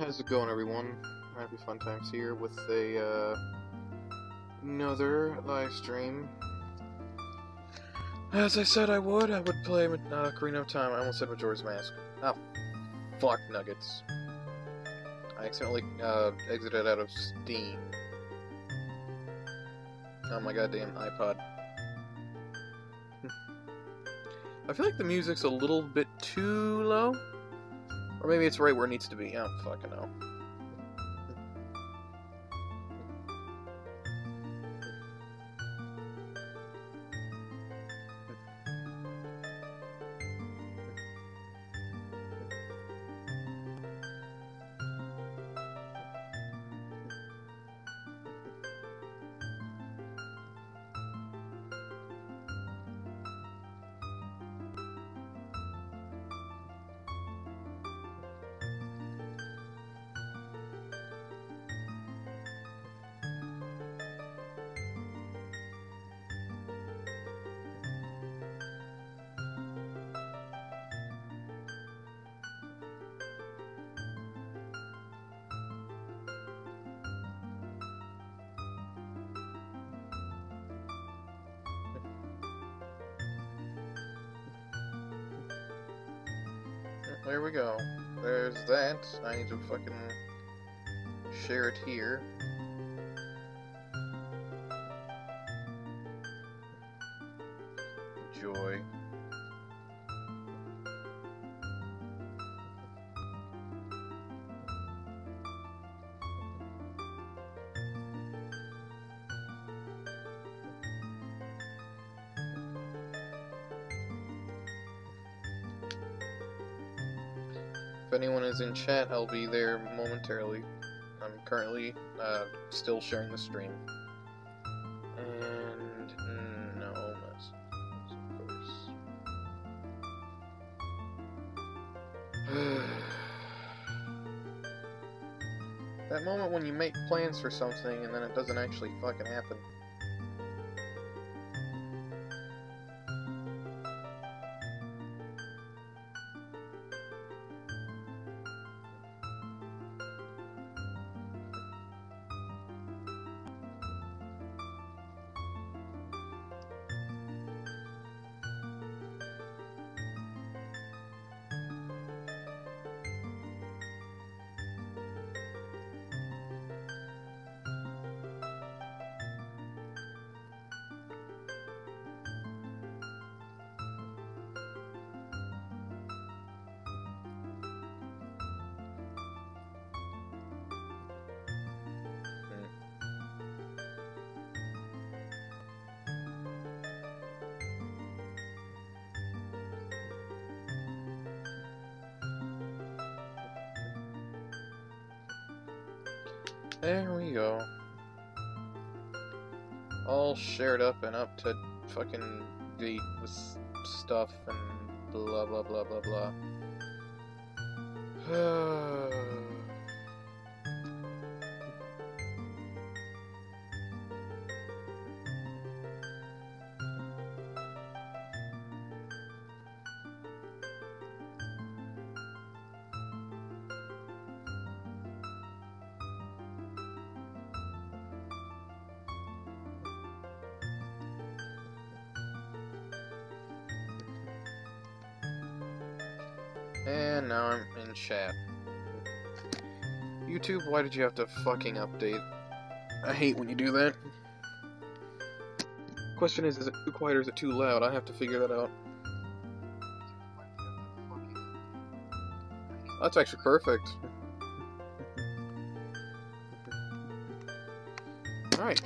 How's it going, everyone? Happy Fun Times here with another live stream. As I said I would play Ocarina of Time. I almost said Majora's Mask. Ah, fuck nuggets. I accidentally exited out of Steam. Oh my goddamn iPod. I feel like the music's a little bit too low. Or maybe it's right where it needs to be. I don't fucking know. There we go. There's that. I need to fucking share it here. Joy. If anyone is in chat, I'll be there momentarily. I'm currently still sharing the stream. And no messages, of course. That moment when you make plans for something and then it doesn't actually fucking happen. There we go. All shared up and up to fucking date with stuff and blah blah blah blah blah. And now I'm in chat. YouTube, why did you have to fucking update? I hate when you do that. Question is it too quiet or is it too loud? I have to figure that out. That's actually perfect. Alright.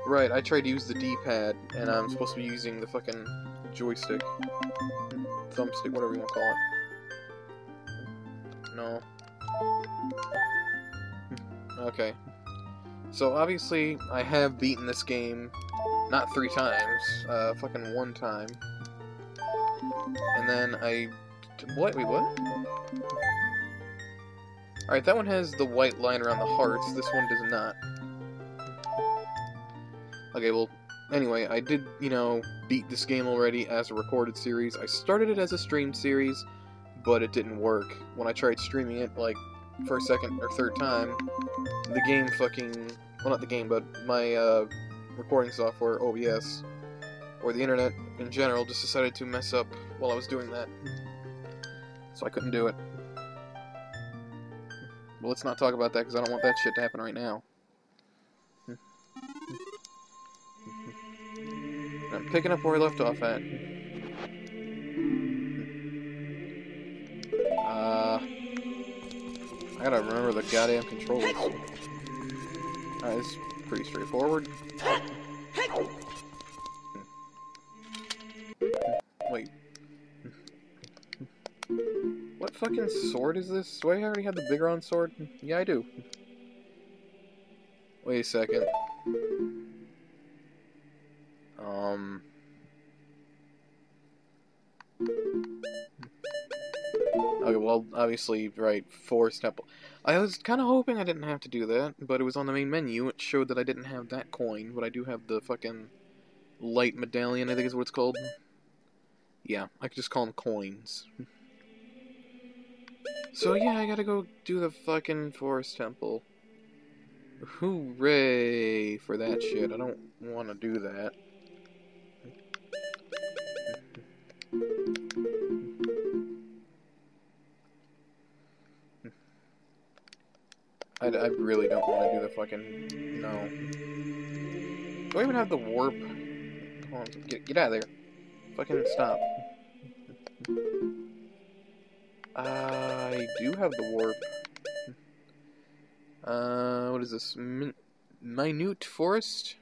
Right, I tried to use the D-pad, and I'm supposed to be using the fucking joystick. Thumbstick, whatever you want to call it. No. Okay. So, obviously, I have beaten this game, not 3 times, fucking 1 time. And then what? Wait, what? Alright, that one has the white line around the hearts, this one does not. Okay, well, anyway, I did, beat this game already as a recorded series. I started it as a streamed series, but it didn't work. When I tried streaming it, like, for a second or third time, the game fucking... Well, not the game, but my, recording software, OBS, or the internet in general, just decided to mess up while I was doing that. So I couldn't do it. But let's not talk about that, because I don't want that shit to happen right now. I'm picking up where I left off at. I gotta remember the goddamn controls. Alright, this is pretty straightforward. Wait. What fucking sword is this? Do I already have the Bigron sword? Yeah, I do. Wait a second. Okay, well, obviously, right, Forest Temple. I was kind of hoping I didn't have to do that, but it was on the main menu. It showed that I didn't have that coin, but I do have the fucking light medallion, I think is what it's called. Yeah, I could just call them coins. So yeah, I gotta go do the fucking Forest Temple. Hooray for that shit. I don't want to do that. I really don't want to do the fucking... No. Do I even have the warp? Hold on, get out of there. Fucking stop. I do have the warp. What is this? Minute Forest?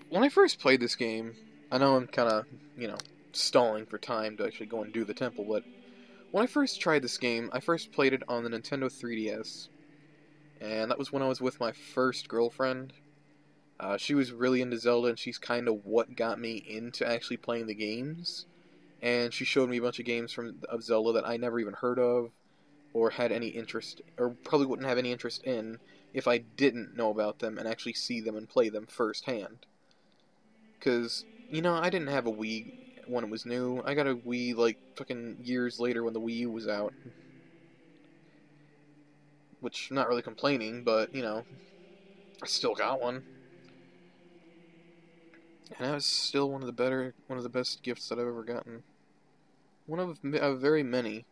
When I first played this game, I know I'm kind of, you know, stalling for time to actually go and do the temple, but when I first tried this game, I first played it on the Nintendo 3DS, and that was when I was with my first girlfriend. She was really into Zelda, and she's kind of what got me into actually playing the games, and she showed me a bunch of games of Zelda that I never even heard of, or had any interest, or probably wouldn't have any interest in, if I didn't know about them and actually see them and play them firsthand. Because, you know, I didn't have a Wii when it was new. I got a Wii, like, fucking years later when the Wii U was out. Which, I'm not really complaining, but, you know, I still got one. And that was still one of the best gifts that I've ever gotten. One of very many.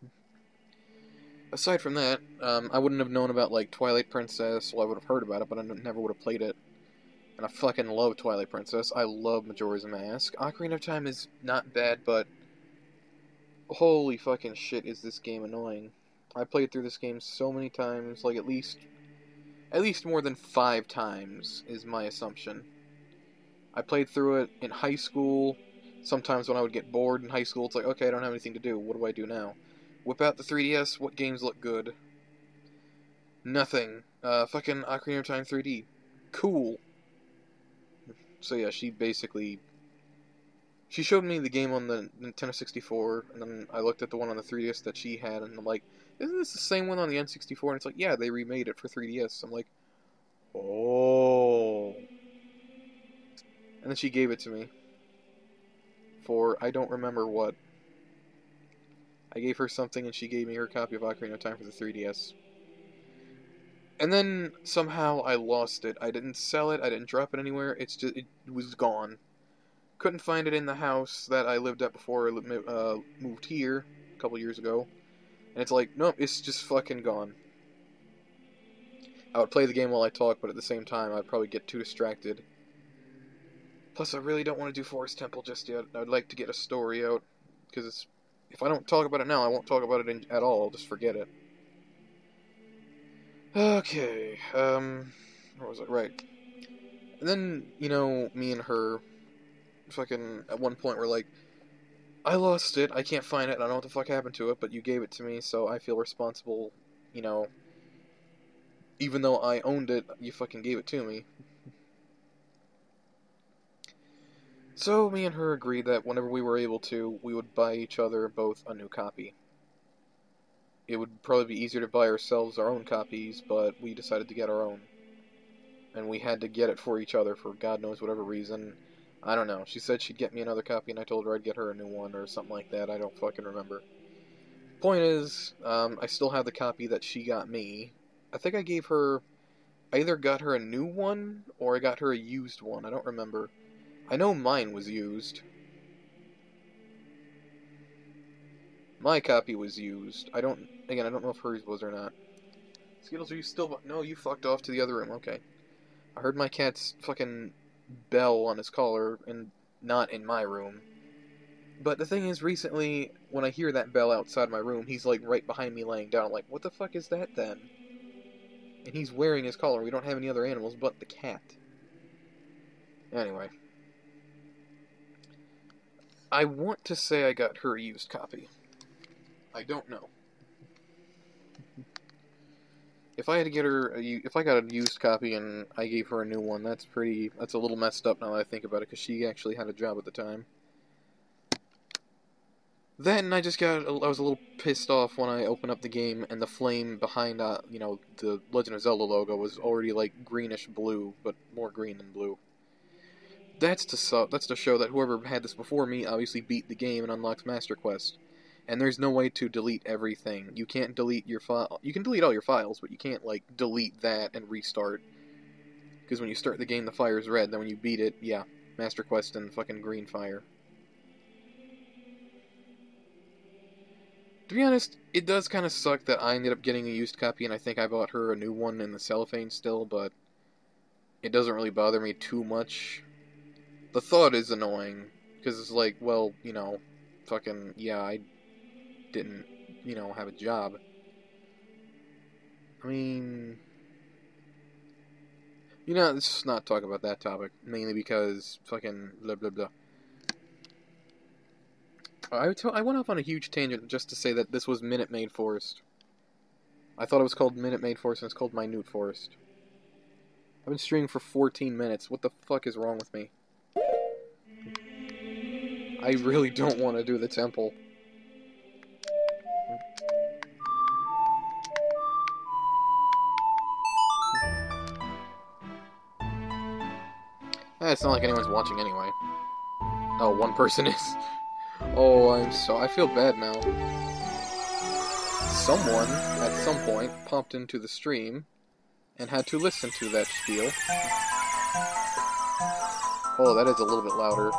Aside from that, I wouldn't have known about, like, Twilight Princess. Well, I would have heard about it, but I never would have played it. And I fucking love Twilight Princess. I love Majora's Mask. Ocarina of Time is not bad, but holy fucking shit is this game annoying. I played through this game so many times, like at least more than 5 times is my assumption. I played through it in high school. Sometimes when I would get bored in high school, it's like, okay, I don't have anything to do. What do I do now? Whip out the 3DS. What games look good? Nothing. Fucking Ocarina of Time 3D. Cool. So yeah, she showed me the game on the Nintendo 64, and then I looked at the one on the 3DS that she had, and I'm like, isn't this the same one on the N64? And it's like, yeah, they remade it for 3DS. I'm like, oh. And then she gave it to me. For, I don't remember what. I gave her something, and she gave me her copy of Ocarina of Time for the 3DS. And then, somehow, I lost it. I didn't sell it, I didn't drop it anywhere, it was gone. Couldn't find it in the house that I lived at before I moved here a couple years ago. And it's like, nope, it's just fucking gone. I would play the game while I talk, but at the same time, I'd probably get too distracted. Plus, I really don't want to do Forest Temple just yet. I'd like to get a story out, because if I don't talk about it now, I won't talk about it at all, I'll just forget it. Okay, where was it? Right. And then, you know, me and her, fucking, at one point, we're like, I lost it, I can't find it, I don't know what the fuck happened to it, but you gave it to me, so I feel responsible, you know, even though I owned it, you fucking gave it to me. So, me and her agreed that whenever we were able to, we would buy each other both a new copy. It would probably be easier to buy ourselves our own copies, but we decided to get our own. And we had to get it for each other for God knows whatever reason. I don't know. She said she'd get me another copy, and I told her I'd get her a new one, or something like that. I don't fucking remember. Point is, I still have the copy that she got me. I think I gave her... I either got her a new one, or I got her a used one. I don't remember. I know mine was used. My copy was used. I don't know if hers was or not. Skittles, are you still... No, you fucked off to the other room. Okay. I heard my cat's fucking bell on his collar, and not in my room. But the thing is, recently, when I hear that bell outside my room, he's, like, right behind me laying down. I'm like, what the fuck is that, then? And he's wearing his collar. We don't have any other animals but the cat. Anyway. I want to say I got her a used copy. I don't know. If I had to get her, if I got a used copy and I gave her a new one, that's a little messed up now that I think about it, because she actually had a job at the time. Then I was a little pissed off when I opened up the game and the flame behind, you know, the Legend of Zelda logo was already, like, greenish blue, but more green than blue. That's to show that whoever had this before me obviously beat the game and unlocks Master Quest. And there's no way to delete everything. You can't delete your file. You can delete all your files, but you can't, like, delete that and restart. Because when you start the game, the fire's red. Then when you beat it, yeah, Master Quest and fucking green fire. To be honest, it does kind of suck that I ended up getting a used copy, and I think I bought her a new one in the cellophane still, but it doesn't really bother me too much. The thought is annoying, because it's like, well, you know, fucking, yeah, I didn't, you know, have a job. I mean, you know, let's just not talk about that topic, mainly because fucking blah blah blah. I went off on a huge tangent just to say that this was Minute Maid Forest. I thought it was called Minute Maid Forest, and it's called Minute Forest. I've been streaming for 14 minutes. What the fuck is wrong with me? I really don't want to do the temple. It's not like anyone's watching anyway. Oh, one person is. Oh, I feel bad now. Someone, at some point, popped into the stream and had to listen to that spiel. Oh, that is a little bit louder.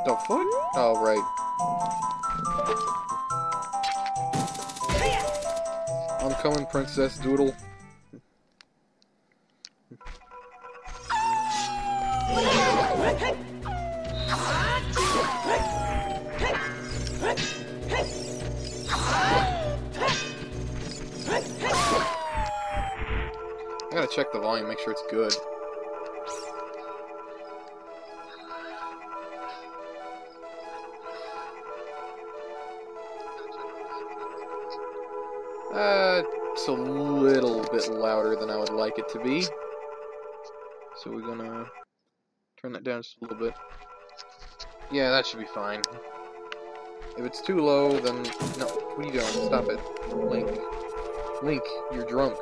The fuck? Oh, right. I'm coming, Princess Doodle. I gotta check the volume, make sure it's good. It's a little bit louder than I would like it to be. So we're gonna turn that down just a little bit. Yeah, that should be fine. If it's too low, then... No, what are you doing? Stop it. Link. Link, you're drunk.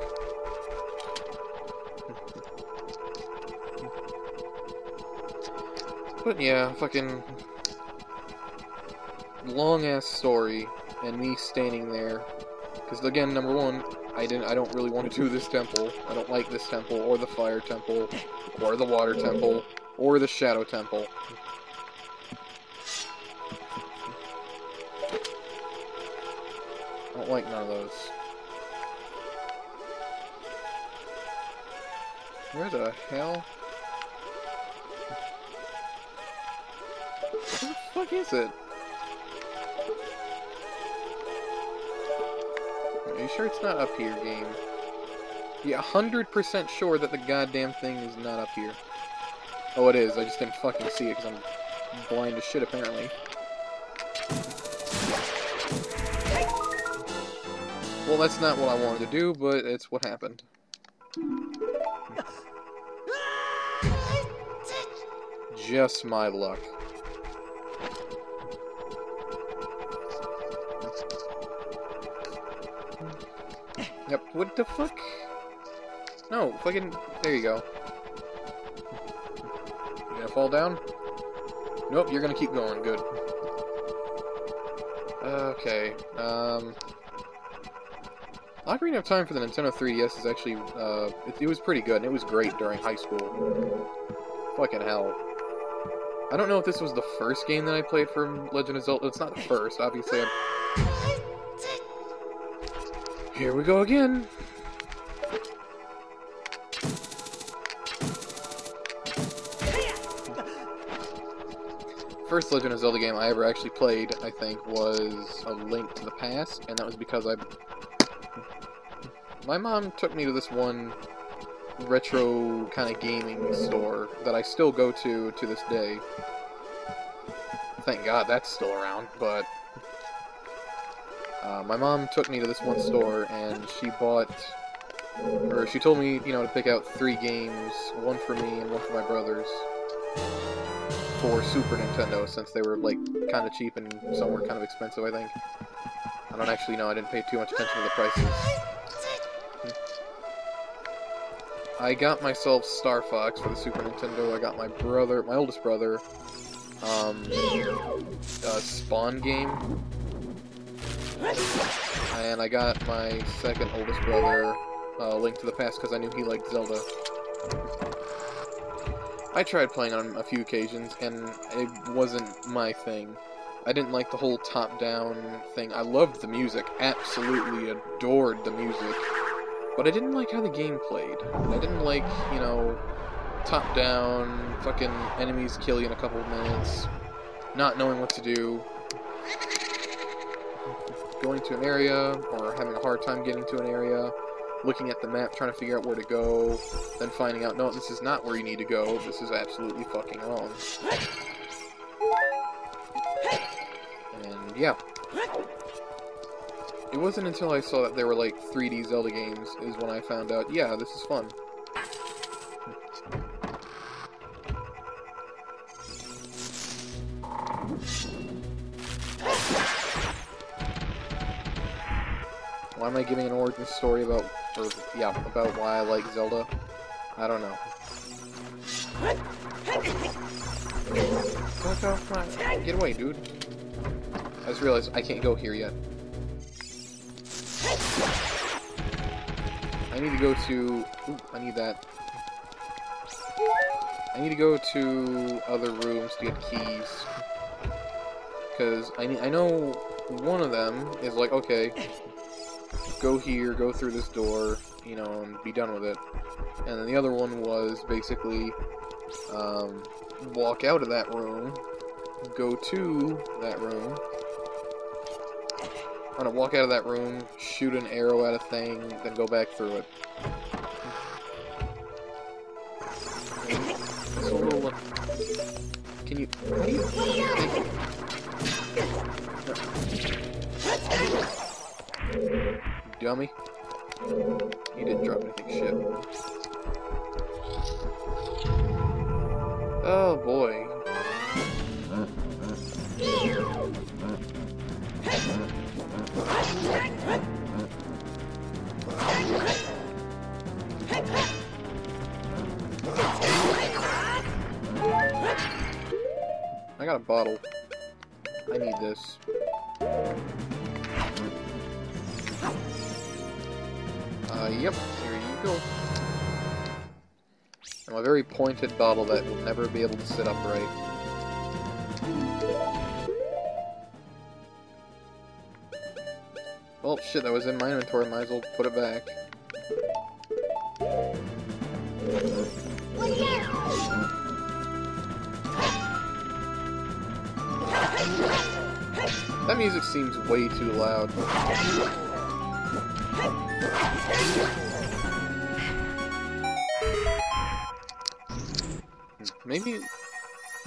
But yeah, fucking... long-ass story, and me standing there. Because again, number one, I don't really want to do this temple. I don't like this temple, or the fire temple, or the water temple, or the shadow temple. I don't like none of those. Where the hell? Where the fuck is it? Are you sure it's not up here, game? Yeah, 100% sure that the goddamn thing is not up here. Oh, it is. I just didn't fucking see it because I'm blind as shit, apparently. Well, that's not what I wanted to do, but it's what happened. Just my luck. Yep, what the fuck? No, fucking... There you go. gonna fall down? Nope, you're gonna keep going. Good. Okay, Ocarina of Time for the Nintendo 3DS is actually, it was pretty good, and it was great during high school. Fucking hell. I don't know if this was the first game that I played from Legend of Zelda. It's not the first, obviously. Here we go again! First Legend of Zelda game I ever actually played, I think, was A Link to the Past, and that was because my mom took me to this one retro kind of gaming store that I still go to this day. Thank God that's still around, but my mom took me to this one store and she told me, you know, to pick out 3 games, one for me and one for my brothers, for Super Nintendo, since they were, like, kind of cheap and some were kind of expensive, I think. I don't actually know, I didn't pay too much attention to the prices. I got myself Star Fox for the Super Nintendo. I got my oldest brother, Spawn game. And I got my second oldest brother, Link to the Past, because I knew he liked Zelda. I tried playing on a few occasions, and it wasn't my thing. I didn't like the whole top-down thing. I loved the music, absolutely adored the music. But I didn't like how the game played. I didn't like, you know, top-down, fucking enemies kill you in a couple of minutes, not knowing what to do, going to an area, or having a hard time getting to an area, looking at the map, trying to figure out where to go, then finding out, no, this is not where you need to go, this is absolutely fucking wrong. And, yeah. It wasn't until I saw that there were, like, 3D Zelda games is when I found out, yeah, this is fun. Why am I giving an origin story about why I like Zelda? I don't know. Fuck off, get away, dude. I just realized I can't go here yet. I need to go to... Ooh, I need that. I need to go to other rooms to get keys. Because I know one of them is like, okay, go here, go through this door, you know, and be done with it. And then the other one was basically, walk out of that room, go to that room, I'm gonna walk out of that room, shoot an arrow at a thing, then go back through it. It's a little... Can you... How do you... Dummy. You didn't drop anything, shit. Oh boy. I got a bottle. I need this. Yep, here you go. And a very pointed bottle that will never be able to sit upright. Well, shit, that was in my inventory, might as well put it back. That music seems way too loud. Maybe,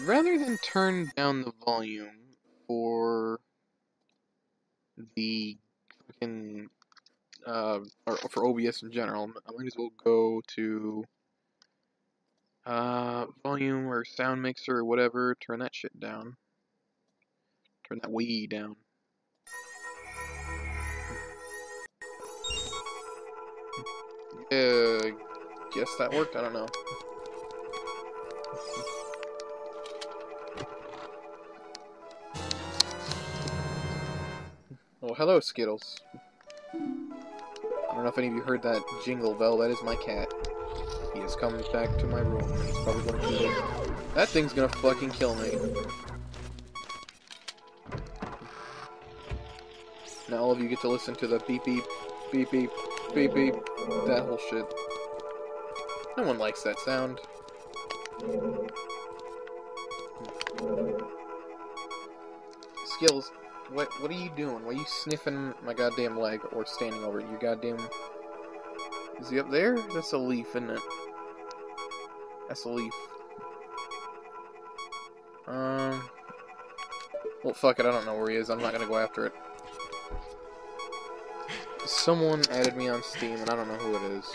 rather than turn down the volume for the fucking, or for OBS in general, I might as well go to, volume or sound mixer or whatever, turn that shit down. Turn that way down. Guess that worked, I don't know. Oh, hello, Skittles. I don't know if any of you heard that jingle bell. That is my cat. He has come back to my room. He's probably going to kill me. That thing's gonna fucking kill me. Now all of you get to listen to the beep beep, beep beep, beep beep, that whole shit. No one likes that sound. Skills, what are you doing? Why are you sniffing my goddamn leg or standing over it? You goddamn... Is he up there? That's a leaf, isn't it? That's a leaf. Well, fuck it, I don't know where he is. I'm not gonna go after it. Someone added me on Steam, and I don't know who it is.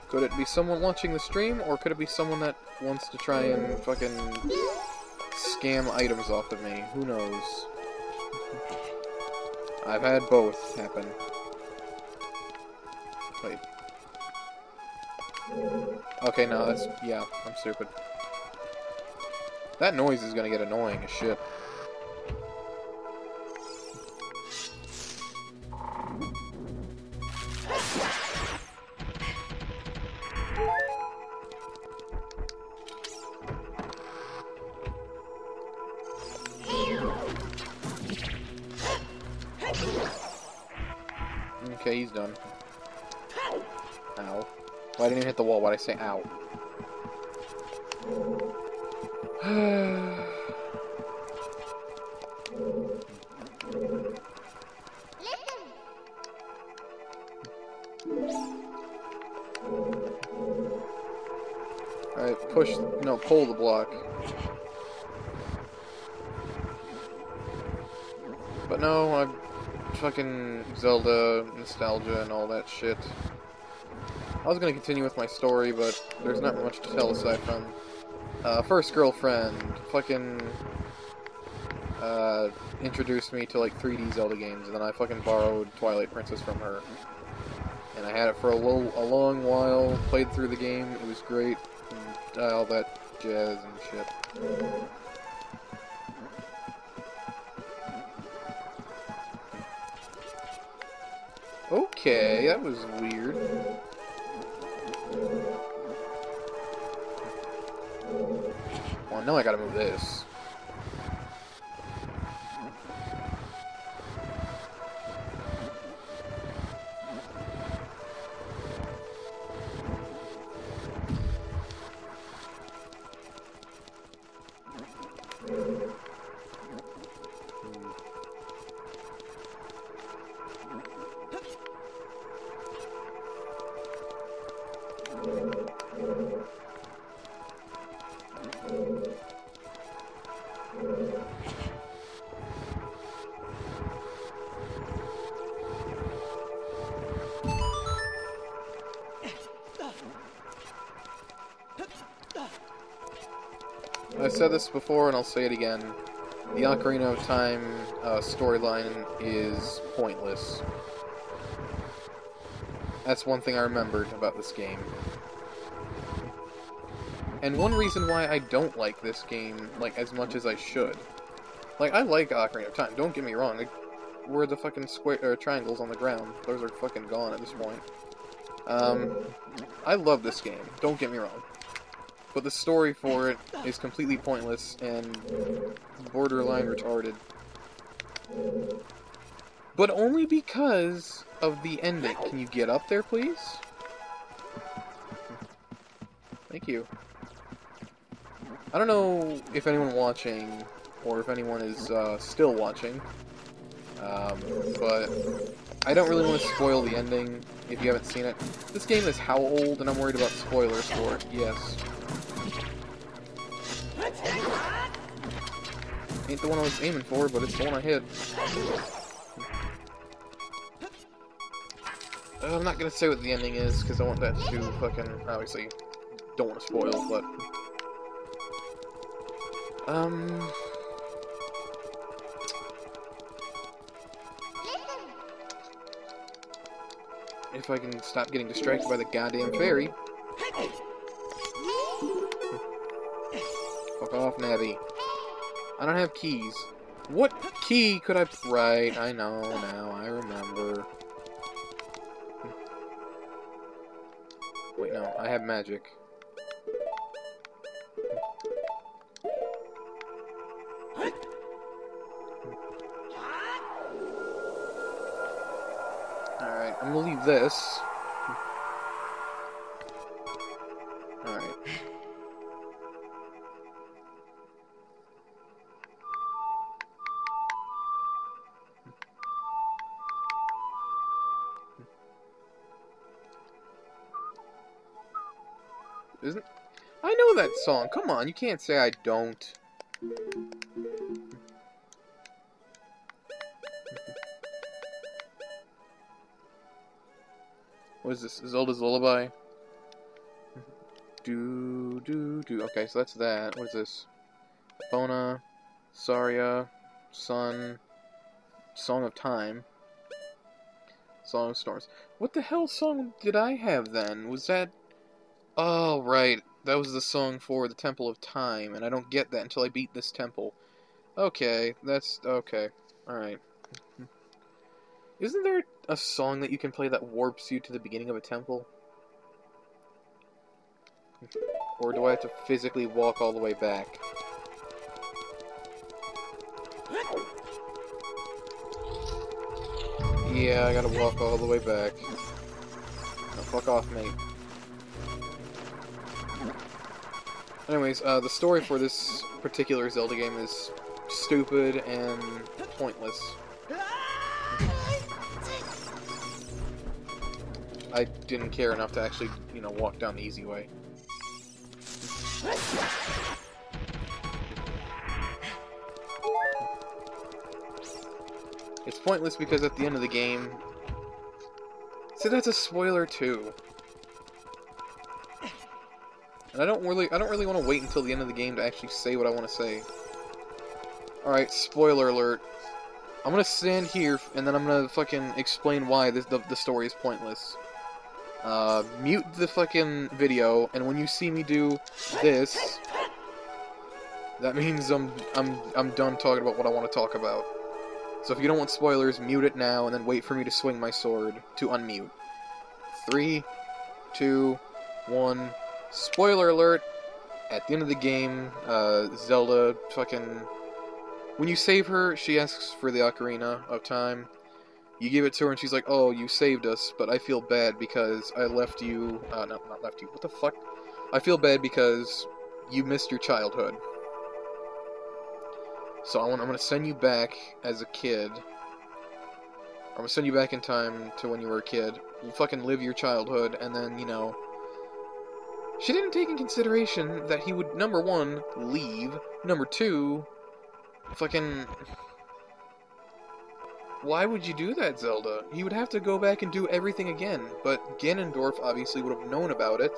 Could it be someone watching the stream, or could it be someone that wants to try and fucking scam items off of me? Who knows? I've had both happen. Wait. Okay, no, that's... yeah, I'm stupid. That noise is gonna get annoying as shit. Okay, he's done. Ow. Well, I didn't even hit the wall. Why'd I say ow? Alright, push... no, pull the block. But no, I'm fucking Zelda nostalgia and all that shit. I was gonna continue with my story, but there's not much to tell aside from first girlfriend fucking introduced me to like 3D Zelda games, and then I fucking borrowed Twilight Princess from her. And I had it for a long while, played through the game, it was great, and all that jazz and shit. Okay, that was weird. Well, now I gotta move this. I've said this before and I'll say it again. The Ocarina of Time storyline is pointless. That's one thing I remembered about this game. And one reason why I don't like this game, like, as much as I should. Like, I like Ocarina of Time, don't get me wrong. Like, where are the fucking square triangles on the ground? Those are fucking gone at this point. I love this game, don't get me wrong. But the story for it is completely pointless and borderline retarded. But only because of the ending. Can you get up there, please? Thank you. I don't know if anyone watching, or if anyone is still watching, but I don't really want to spoil the ending if you haven't seen it. This game is how old, and I'm worried about spoilers for it, yes. Ain't the one I was aiming for, but it's the one I hit. I'm not gonna say what the ending is, because I want that to fucking, obviously, don't want to spoil, but... If I can stop getting distracted by the goddamn fairy. Fuck off, Navi. I don't have keys. What key could I... Right, I know now, I remember. Wait, no, I have magic. Alright, I'm gonna leave this. Alright. Isn't... I know that song. Come on, you can't say I don't. What is this? Zelda's Lullaby? Do, do, do. Okay, so that's that. What is this? Bona, Saria, Sun, Song of Time, Song of Storms. What the hell song did I have then? Was that... Oh, right. That was the song for the Temple of Time, and I don't get that until I beat this temple. Okay, that's... okay. Alright. Isn't there a song that you can play that warps you to the beginning of a temple? Or do I have to physically walk all the way back? Yeah, I gotta walk all the way back. No, fuck off, mate. Anyways, the story for this particular Zelda game is stupid and pointless. I didn't care enough to actually, you know, walk down the easy way. It's pointless because at the end of the game... See, that's a spoiler too. And I don't really want to wait until the end of the game to actually say what I want to say. Alright, spoiler alert. I'm gonna stand here, and then I'm gonna fucking explain why the story is pointless. Mute the fucking video, and when you see me do this, that means I'm done talking about what I want to talk about. So if you don't want spoilers, mute it now, and then wait for me to swing my sword to unmute. 3, 2, 1... Spoiler alert! At the end of the game, Zelda fucking... When you save her, she asks for the Ocarina of Time. You give it to her and she's like, oh, you saved us, but I feel bad because I left you... not left you, what the fuck? I feel bad because you missed your childhood. So I'm gonna send you back as a kid. I'm gonna send you back in time to when you were a kid. You fucking live your childhood, and then, you know... She didn't take in consideration that he would, number one, leave, number two, fucking... Why would you do that, Zelda? He would have to go back and do everything again, but Ganondorf obviously would have known about it,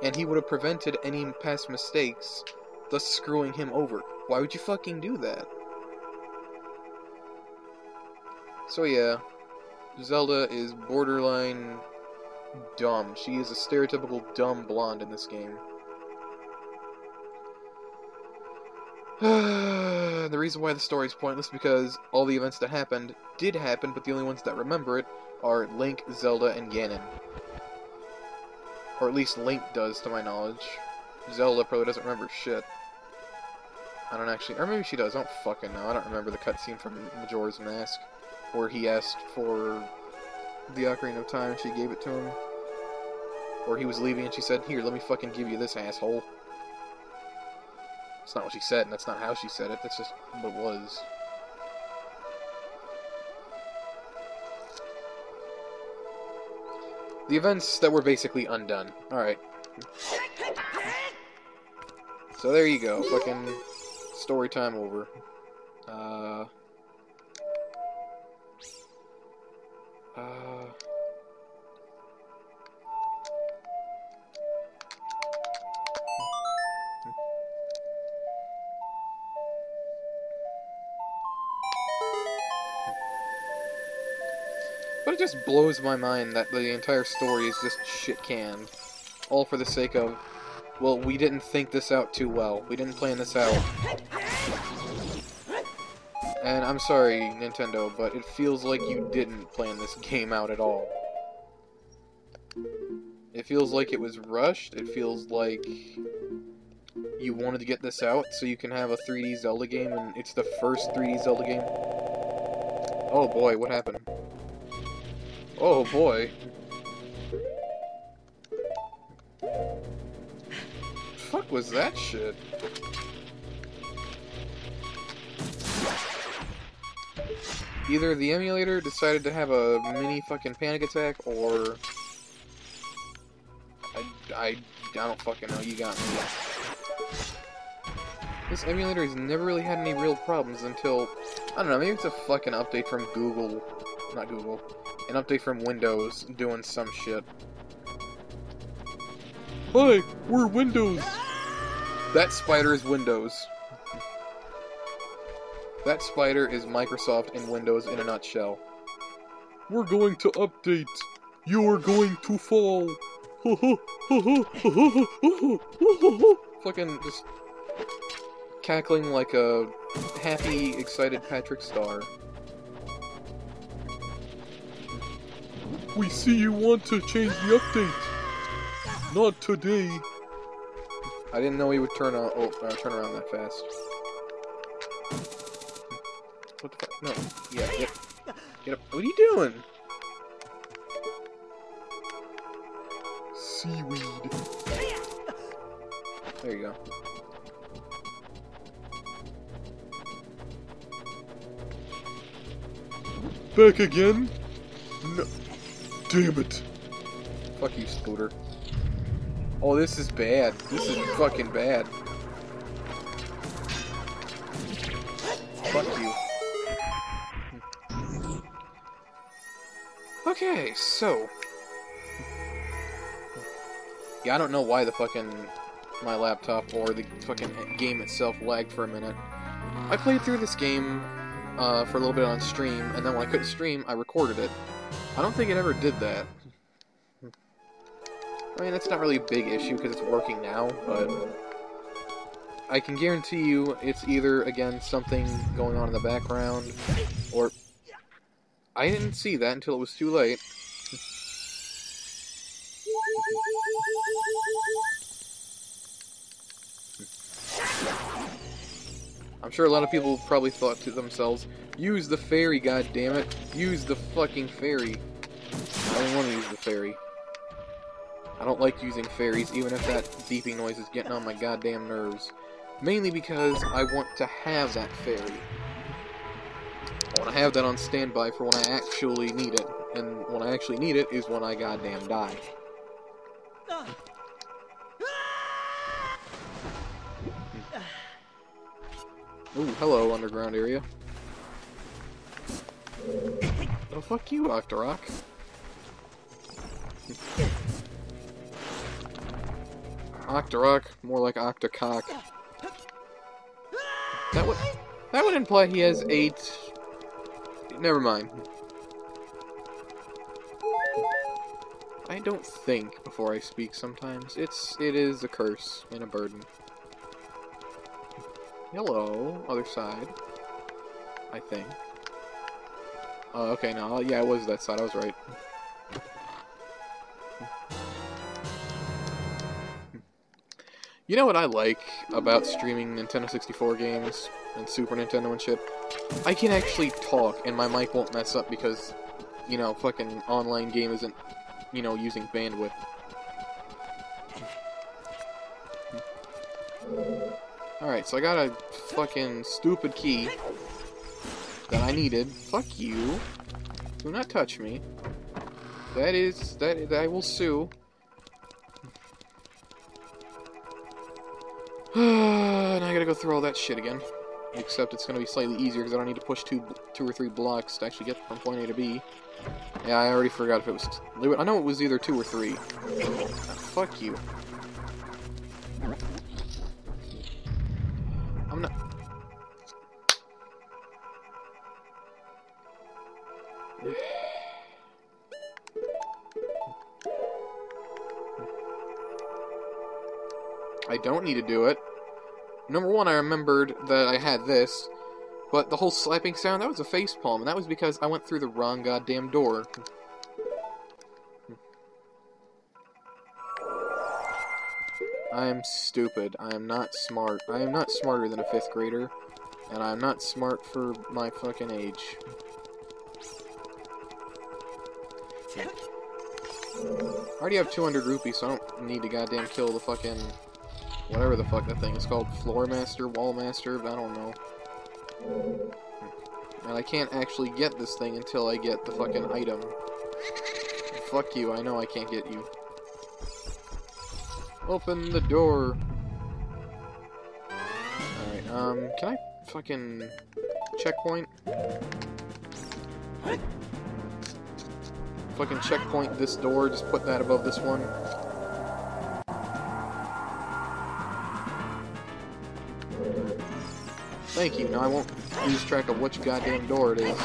and he would have prevented any past mistakes, thus screwing him over. Why would you fucking do that? So yeah, Zelda is borderline... dumb. She is a stereotypical dumb blonde in this game. The reason why the story is pointless is because all the events that happened did happen, but the only ones that remember it are Link, Zelda, and Ganon. Or at least Link does, to my knowledge. Zelda probably doesn't remember shit. I don't actually... Or maybe she does. I don't fucking know. I don't remember the cutscene from Majora's Mask, where he asked for the Ocarina of Time, she gave it to him. Or he was leaving and she said, here, let me fucking give you this, asshole. That's not what she said, and that's not how she said it, that's just what it was. The events that were basically undone. Alright. So there you go, fucking story time over. But it just blows my mind that the entire story is just shit-canned. All for the sake of, well, we didn't think this out too well. We didn't plan this out. And I'm sorry, Nintendo, but it feels like you didn't plan this game out at all. It feels like it was rushed. It feels like you wanted to get this out so you can have a 3D Zelda game, and it's the first 3D Zelda game. Oh boy, what happened? Oh boy. Fuck was that shit? Either the emulator decided to have a mini fucking panic attack, or I don't fucking know. You got me. This emulator has never really had any real problems until, I don't know, maybe it's a fucking update from Google, not Google, an update from Windows doing some shit. Hi, we're Windows. That spider is Windows. That spider is Microsoft and Windows in a nutshell. We're going to update. You're going to fall. Fucking just cackling like a happy, excited Patrick Star. We see you want to change the update. Not today. I didn't know he would turn around that fast. What the fuck? No. Yeah, get up. What are you doing? Seaweed. There you go. Back again? No. Damn it. Fuck you, Scooter. Oh, this is bad. This is fucking bad. Fuck you. Okay, so... Yeah, I don't know why the fucking... my laptop or the fucking game itself lagged for a minute. I played through this game for a little bit on stream, and then when I couldn't stream, I recorded it. I don't think it ever did that. I mean, it's not really a big issue because it's working now, but... I can guarantee you it's either, again, something going on in the background, or... I didn't see that until it was too late. I'm sure a lot of people probably thought to themselves, use the fairy, goddammit! Use the fucking fairy! I don't want to use the fairy. I don't like using fairies, even if that beeping noise is getting on my goddamn nerves. Mainly because I want to have that fairy. I want to have that on standby for when I actually need it. And when I actually need it is when I goddamn die. Ooh, hello, underground area. Oh, fuck you, Octorok. Octorok, more like Octocock. That would imply he has 8... Never mind. I don't think before I speak sometimes. It is a curse and a burden. Hello, other side. I think. Okay, no, yeah, it was that side, I was right. You know what I like about streaming Nintendo 64 games and Super Nintendo and shit? I can actually talk and my mic won't mess up because, you know, fucking online game isn't, you know, using bandwidth. Alright, so I got a fucking stupid key that I needed. Fuck you. Do not touch me. That I will sue. And I gotta go through all that shit again. Except it's gonna be slightly easier because I don't need to push two or three blocks to actually get from point A to B. Yeah, I already forgot if it was... I know it was either 2 or 3. Fuck you. I'm not... I don't need to do it. Number one, I remembered that I had this, But the whole slapping sound, that was a facepalm, and that was because I went through the wrong goddamn door. I am stupid. I am not smart. I am not smarter than a 5th grader, and I am not smart for my fucking age. I already have 200 rupees, so I don't need to goddamn kill the fucking... whatever the fuck that thing is called. Floor Master? Wall Master? I don't know. And I can't actually get this thing until I get the fucking item. Fuck you, I know I can't get you. Open the door. Alright, can I fucking checkpoint? Fucking checkpoint this door, just put that above this one. Thank you, now I won't lose track of which goddamn door it is.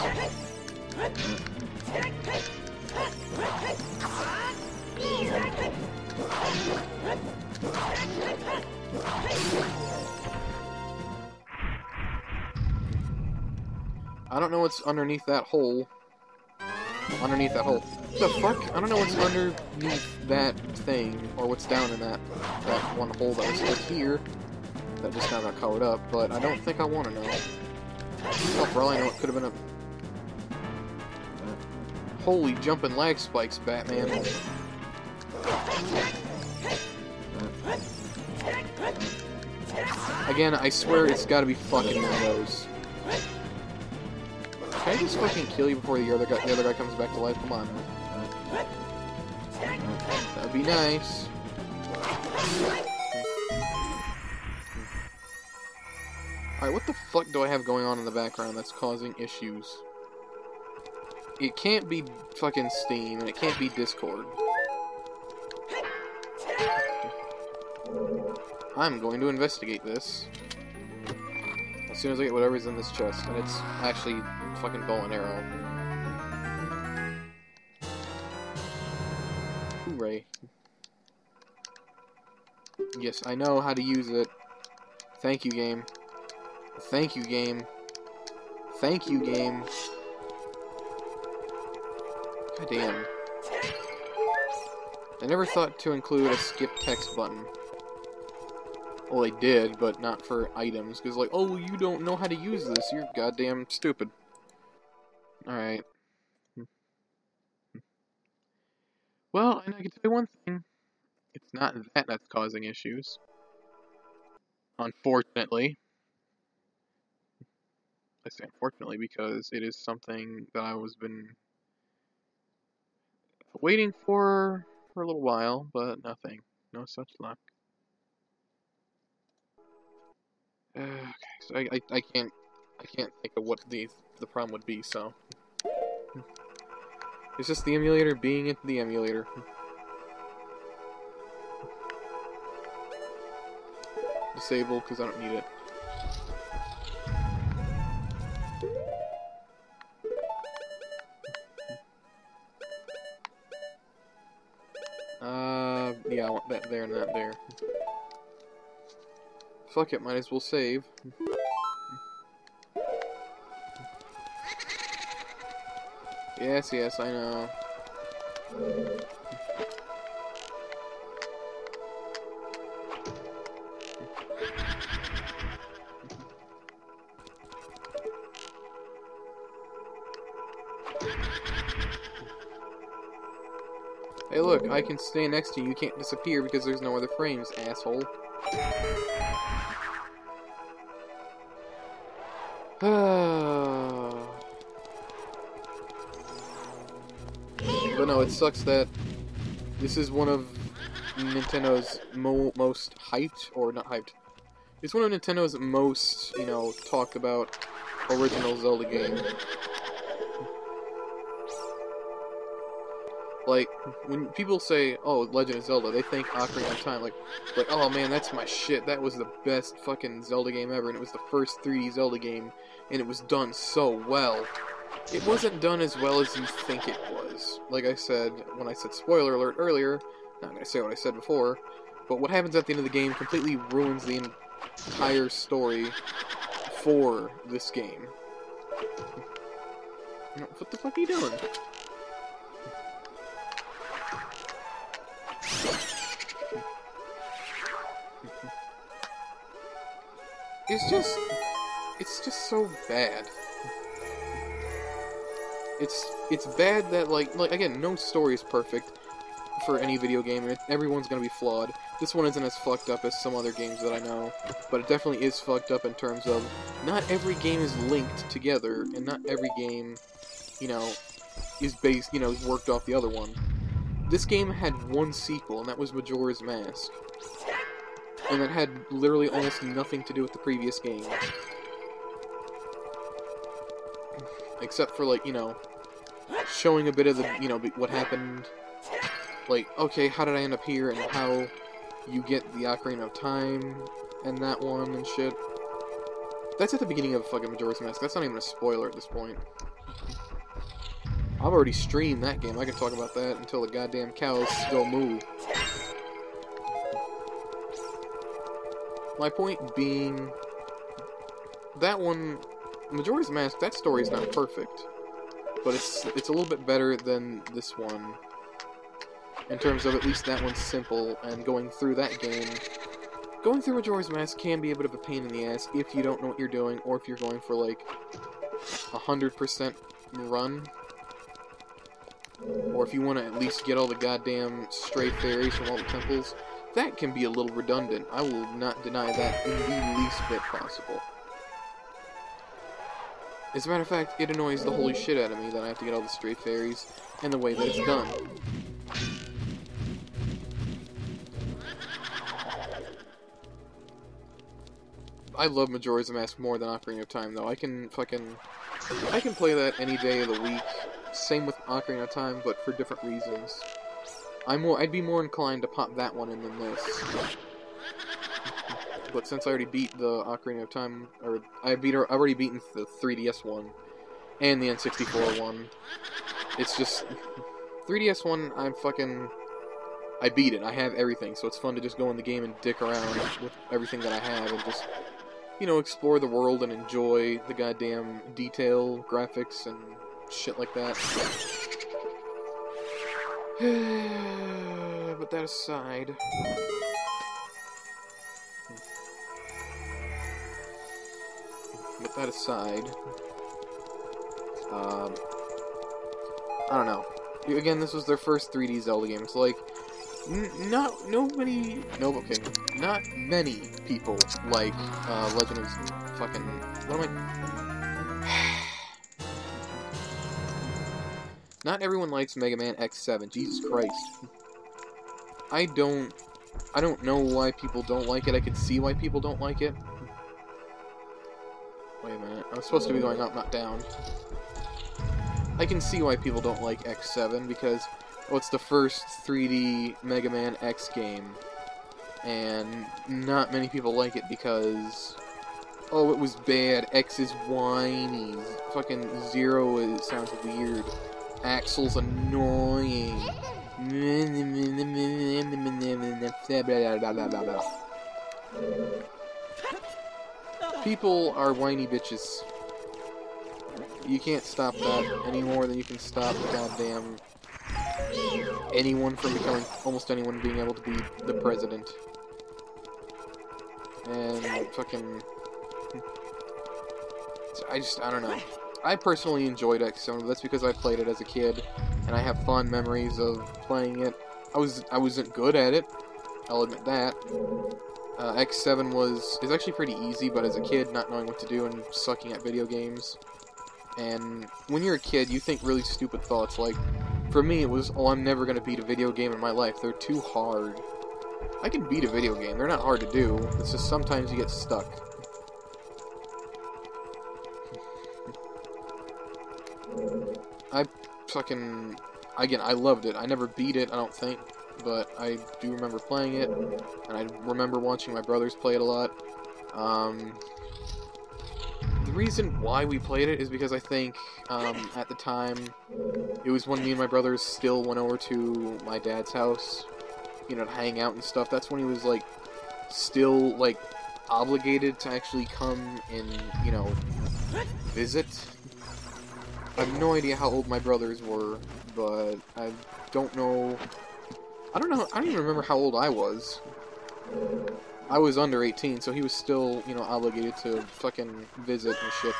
I don't know what's underneath that hole. Underneath that hole. What the fuck? I don't know what's underneath that thing, or what's down in that one hole that was just here. That just now got covered up, but I don't think I want to know. Oh, for all I know, it could have been a... Holy jumping lag spikes, Batman. Again, I swear it's gotta be fucking one of those. Can I just fucking kill you before the other guy comes back to life? Come on. That'd be nice. Alright, what the fuck do I have going on in the background that's causing issues? It can't be fucking Steam, and it can't be Discord. I'm going to investigate this. As soon as I get whatever's in this chest, and it's actually fucking bow and arrow. Hooray. Yes, I know how to use it. Thank you, game. Thank you, game. Thank you, game. God damn. I never thought to include a skip text button. Well, they did, but not for items, because like, oh, you don't know how to use this, you're goddamn stupid. Alright. Well, and I can tell you one thing. It's not that that's causing issues. Unfortunately. I say unfortunately because it is something that I was been waiting for a little while, but nothing. No such luck. Okay, so I can't think of what the problem would be, so it's just the emulator being the emulator. Disable because I don't need it. Yeah, I want that there and that there. Fuck it, might as well save. Yes, yes, I know. Hey look, I can stay next to you, you can't disappear because there's no other frames, asshole. But no, it sucks that this is one of Nintendo's most hyped, or not hyped. It's one of Nintendo's most, you know, talked about original Zelda game. Like, when people say, oh, Legend of Zelda, they think Ocarina of Time, like, oh man, that's my shit, that was the best fucking Zelda game ever, and it was the first 3D Zelda game, and it was done so well. It wasn't done as well as you think it was. Like I said, when I said spoiler alert earlier, not gonna say what I said before, but what happens at the end of the game completely ruins the entire story before this game. What the fuck are you doing? It's just so bad. It's bad that, like, again, no story is perfect for any video game. Everyone's gonna be flawed. This one isn't as fucked up as some other games that I know, but it definitely is fucked up in terms of not every game is linked together, and not every game, you know, is based, you know, is worked off the other one. This game had one sequel, and that was Majora's Mask. And it had literally almost nothing to do with the previous game. Except for, like, you know, showing a bit of the, you know, what happened. Like, okay, how did I end up here, and how you get the Ocarina of Time, and that one, and shit. That's at the beginning of fucking Majora's Mask. That's not even a spoiler at this point. I've already streamed that game. I can talk about that until the goddamn cows go moo. My point being, that one, Majora's Mask, that story is not perfect, but it's a little bit better than this one, in terms of at least that one's simple, and going through that game, going through Majora's Mask can be a bit of a pain in the ass if you don't know what you're doing, or if you're going for, like, 100% run, or if you want to at least get all the goddamn stray fairies from all the temples. That can be a little redundant. I will not deny that in the least bit possible. As a matter of fact, it annoys the holy shit out of me that I have to get all the stray fairies, and the way that it's done. I love Majora's Mask more than Ocarina of Time, though. I can play that any day of the week. Same with Ocarina of Time, but for different reasons. I'd be more inclined to pop that one in than this. But since I already beat the Ocarina of Time, or I've already beaten the 3DS one, and the N64 one, it's just, 3DS one, I beat it, I have everything, so it's fun to just go in the game and dick around with everything that I have, and just, you know, explore the world and enjoy the goddamn detail, graphics, and shit like that. But that aside, I don't know. Again, this was their first 3D Zelda game. So, like, not many people like Legend of fucking. What am I? Not everyone likes Mega Man X7. Jesus Christ. I don't know why people don't like it. I can see why people don't like it. Wait a minute. I was supposed to be going up, not down. I can see why people don't like X7, because, well, it's the first 3D Mega Man X game. And not many people like it because, oh, it was bad. X is whiny. Fucking Zero sounds weird. Axel's annoying. People are whiny bitches. You can't stop that any more than you can stop the goddamn anyone from becoming, almost anyone being able to be the president. And fucking, I don't know. I personally enjoyed X7, but that's because I played it as a kid, and I have fond memories of playing it. I wasn't good at it, I'll admit that. X7 is actually pretty easy, but as a kid, not knowing what to do and sucking at video games. And when you're a kid, you think really stupid thoughts, like, for me it was, oh, I'm never gonna beat a video game in my life, they're too hard. I can beat a video game, they're not hard to do, it's just sometimes you get stuck. Again, I loved it. I never beat it, I don't think, but I do remember playing it, and I remember watching my brothers play it a lot. The reason why we played it is because I think, at the time, it was when me and my brothers still went over to my dad's house, you know, to hang out and stuff. That's when he was, like, still, like, obligated to actually come and, you know, visit. I have no idea how old my brothers were, but I don't know. I don't even remember how old I was. I was under 18, so he was still, you know, obligated to fucking visit and shit.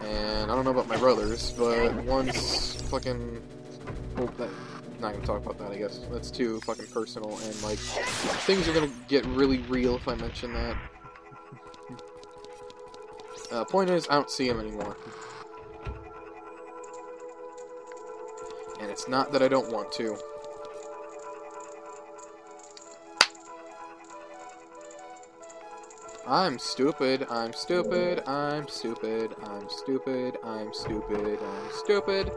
And I don't know about my brothers, but once fucking... Well, not gonna talk about that, I guess. That's too fucking personal, and, like, things are gonna get really real if I mention that. Point is, I don't see him anymore. And it's not that I don't want to. I'm stupid, I'm stupid, I'm stupid, I'm stupid, I'm stupid, I'm stupid,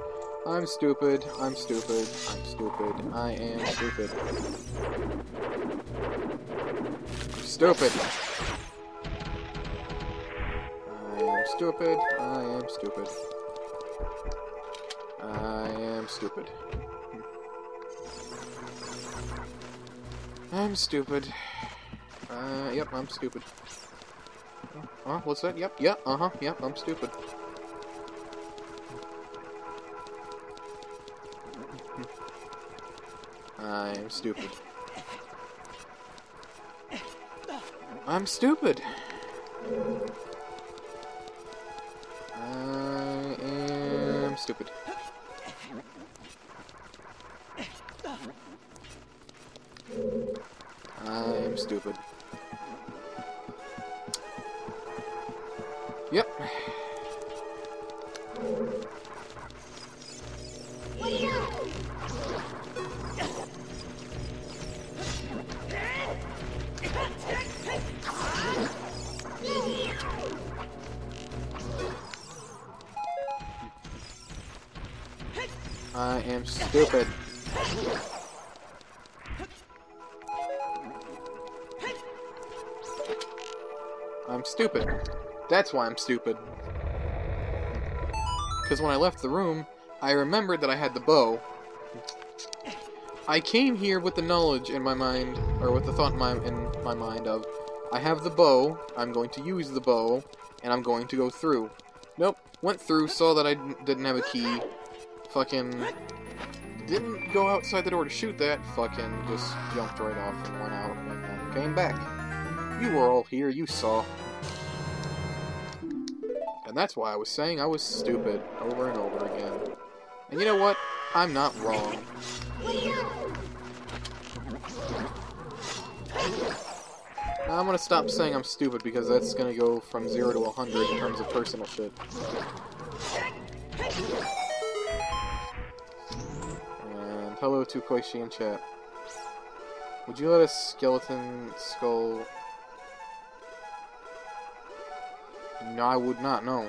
I'm stupid, I'm stupid, I'm stupid, I am stupid. I'm stupid. I am stupid, I am stupid. I am stupid. I'm stupid. Yep, I'm stupid. What's that? Yep, yep, yep, I'm stupid. I'm stupid. I'm stupid. I am stupid. I'm stupid. Yep. I am stupid. I'm stupid. That's why I'm stupid. Because when I left the room, I remembered that I had the bow. I came here with the knowledge in my mind, or with the thought in my mind of, I have the bow, I'm going to use the bow, and I'm going to go through. Nope, went through, saw that I didn't have a key, fucking didn't go outside the door to shoot that, fucking just jumped right off and went out, and then came back. You were all here, you saw. And that's why I was saying I was stupid over and over again. And you know what? I'm not wrong. Now I'm gonna stop saying I'm stupid because that's gonna go from 0 to 100 in terms of personal shit. And hello to Koishi in chat. Would you let a skeleton skull... No, I would not, no.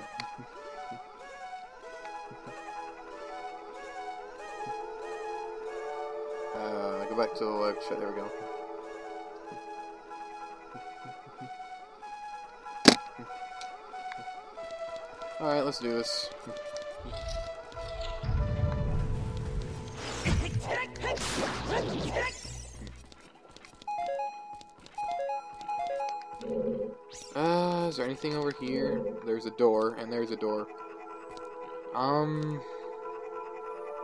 Go back to the live chat, there we go. Alright, let's do this. Is there anything over here? There's a door, and there's a door.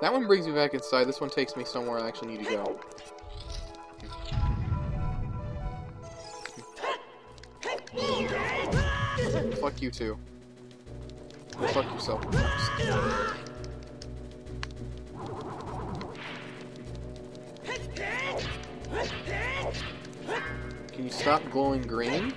That one brings me back inside. This one takes me somewhere I actually need to go. Fuck you too. Go fuck yourself. Can you stop glowing green?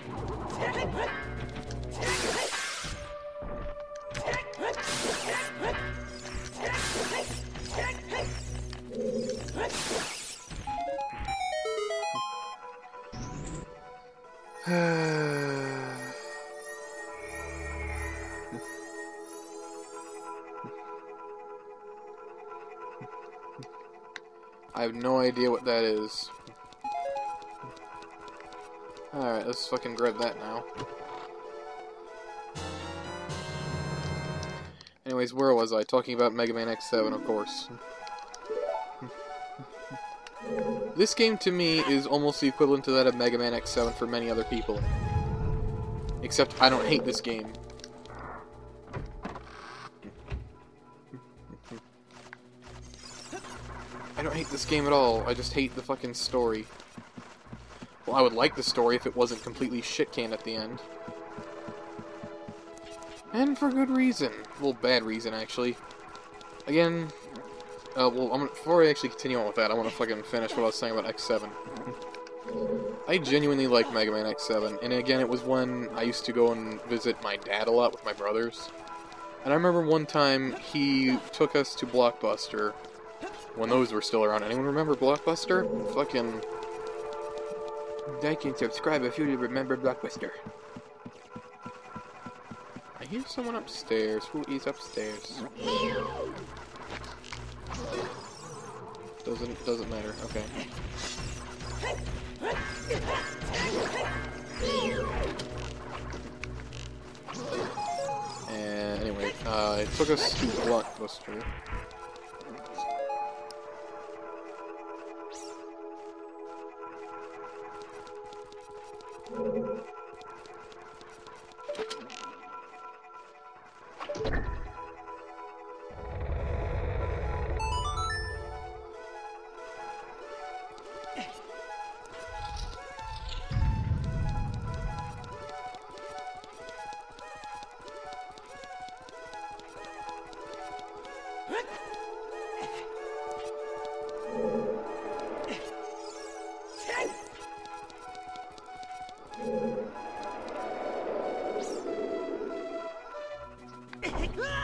I have no idea what that is. Alright, let's fucking grab that now. Anyways, where was I? Talking about Mega Man X7, of course. This game, to me, is almost the equivalent to that of Mega Man X7 for many other people. Except, I don't hate this game. I don't hate this game at all, I just hate the fucking story. Well, I would like the story if it wasn't completely shit-canned at the end. And for good reason. Well, bad reason, actually. Again, before I actually continue on with that, I want to fucking finish what I was saying about X7. I genuinely like Mega Man X7, and again, it was when I used to go and visit my dad a lot with my brothers. And I remember one time, he took us to Blockbuster, when those were still around. Anyone remember Blockbuster? Fucking... like and subscribe if you remember Blockbuster. I hear someone upstairs. Who is upstairs? Doesn't matter. Okay. And anyway, it took us to Blockbuster.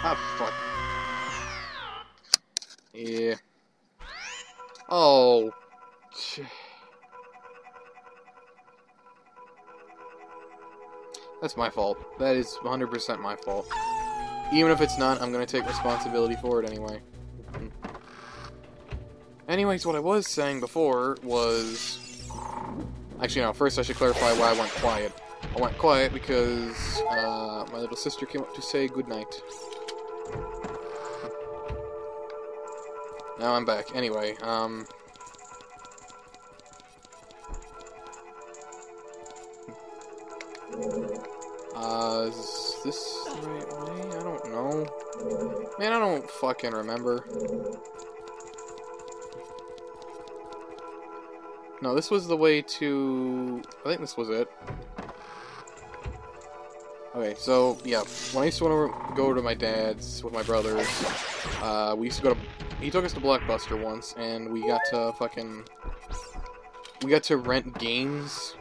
Ah, fuck. Yeah. Oh. That's my fault. That is 100% my fault. Even if it's not, I'm gonna take responsibility for it anyway. Anyways, what I was saying before was... Actually, no, first I should clarify why I went quiet. I went quiet because my little sister came up to say goodnight. Now I'm back. Anyway, is this the right way? I don't know. Man, I don't fucking remember. No, this was the way to... I think this was it. Okay, so, yeah, when I used to go to my dad's with my brothers, we used to go to... He took us to Blockbuster once, and we got to fucking... We got to rent games.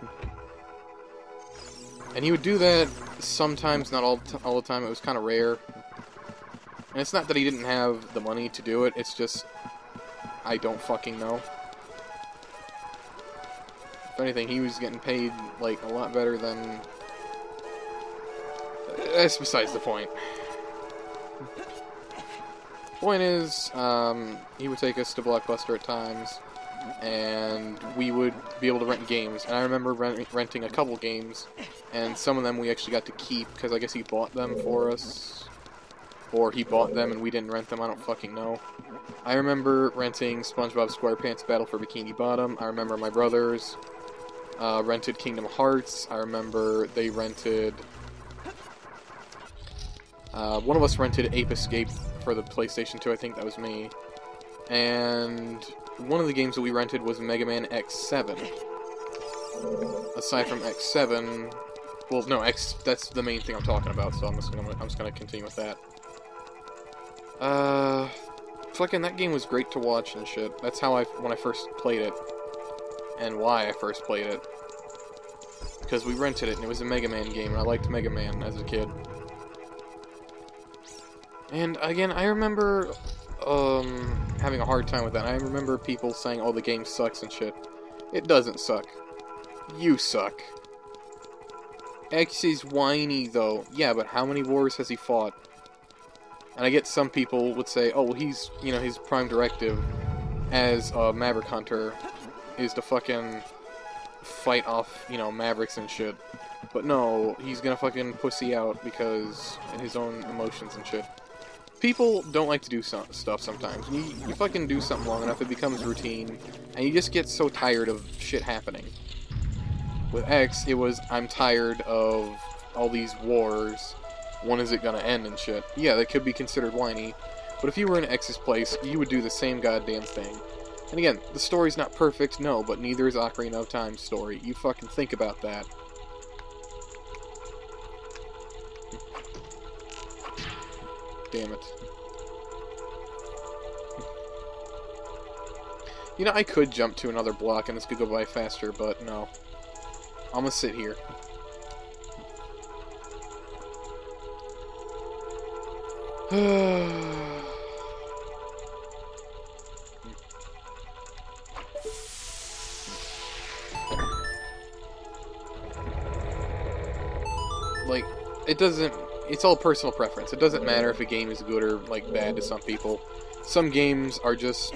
And he would do that sometimes, not all the time. It was kind of rare. And it's not that he didn't have the money to do it, it's just... I don't fucking know. If anything, he was getting paid, like, a lot better than... That's besides the point. Point is, he would take us to Blockbuster at times, and we would be able to rent games. And I remember renting a couple games, and some of them we actually got to keep, because I guess he bought them for us. Or he bought them and we didn't rent them, I don't fucking know. I remember renting SpongeBob SquarePants Battle for Bikini Bottom. I remember my brothers rented Kingdom Hearts. I remember they rented... one of us rented Ape Escape for the PlayStation 2, I think that was me. And one of the games that we rented was Mega Man X7. Aside from X7... Well, no, that's the main thing I'm talking about, so I'm just gonna continue with that. Fucking that game was great to watch and shit. That's how when I first played it. And why I first played it. Because we rented it, and it was a Mega Man game, and I liked Mega Man as a kid. And, again, I remember, having a hard time with that. I remember people saying, oh, the game sucks and shit. It doesn't suck. You suck. X is whiny, though. Yeah, but how many wars has he fought? And I get some people would say, oh, well, he's, you know, his prime directive as a Maverick Hunter is to fucking fight off, you know, Mavericks and shit. But no, he's gonna fucking pussy out because of his own emotions and shit. people don't like to do stuff sometimes. You fucking do something long enough, it becomes routine, and you just get so tired of shit happening. With X, it was, I'm tired of all these wars, when is it gonna end and shit. Yeah, that could be considered whiny, but if you were in X's place, you would do the same goddamn thing. And again, the story's not perfect, no, but neither is Ocarina of Time's story. You fucking think about that. Damn it. You know, I could jump to another block and this could go by faster, but no. I'm gonna sit here. Like, it doesn't... It's all personal preference. It doesn't matter if a game is good or, like, bad to some people. Some games are just,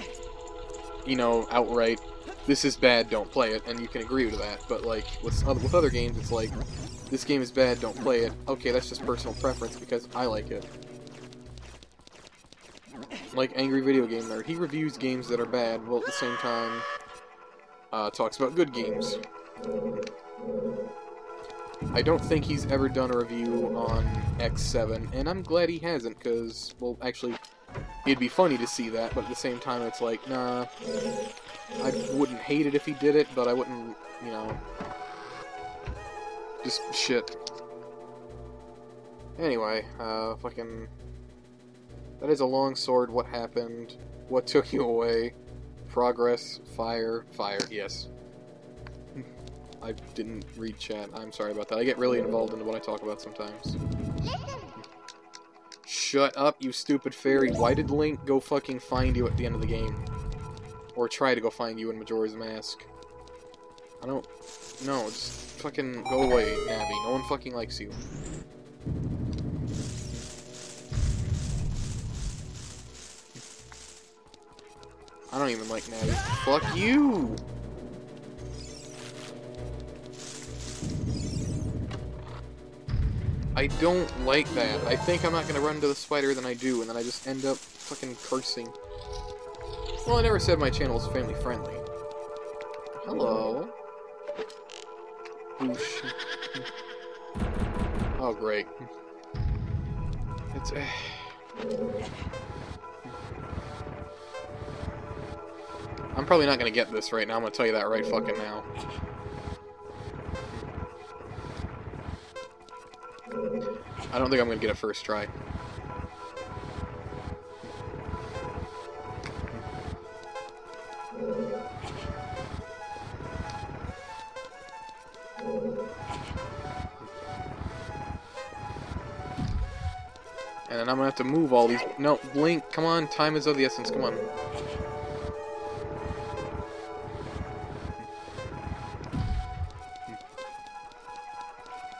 you know, outright, this is bad, don't play it, and you can agree with that. But, like, with other games, it's like, this game is bad, don't play it. Okay, that's just personal preference because I like it. Like Angry Video Game Nerd. He reviews games that are bad, while at the same time, talks about good games. I don't think he's ever done a review on X7, and I'm glad he hasn't, because, well, actually, it'd be funny to see that, but at the same time, it's like, nah, I wouldn't hate it if he did it, but I wouldn't, you know, just shit. Anyway, fucking, that is a long sword, what happened, what took you away, progress, fire, yes. I didn't read chat. I'm sorry about that. I get really involved into what I talk about sometimes. Shut up, you stupid fairy. Why did Link go fucking find you at the end of the game? Or try to go find you in Majora's Mask? I don't... No, just fucking go away, Navi. No one fucking likes you. I don't even like Navi. Fuck you! I don't like that. I think I'm not gonna run into the spider, then I do, and then I just end up fucking cursing. Well, I never said my channel is family friendly. Hello. Oosh. Oh, great. It's... I'm probably not gonna get this right now, I'm gonna tell you that right fucking now. I don't think I'm gonna get it first try. And then I'm gonna have to move all these... No, Blink, come on, time is of the essence, come on.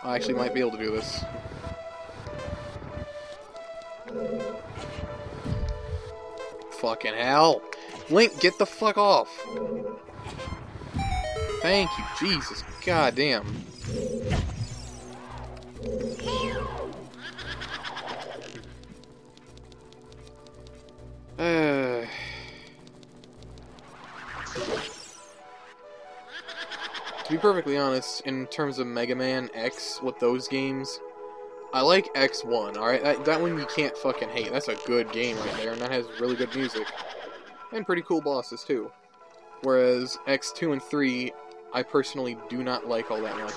I actually might be able to do this. Fucking hell! Link, get the fuck off! Thank you, Jesus, goddamn. To be perfectly honest, in terms of Mega Man X, with those games, I like X1, alright? That one you can't fucking hate. That's a good game right there, and that has really good music. And pretty cool bosses, too. Whereas X2 and 3, I personally do not like all that much.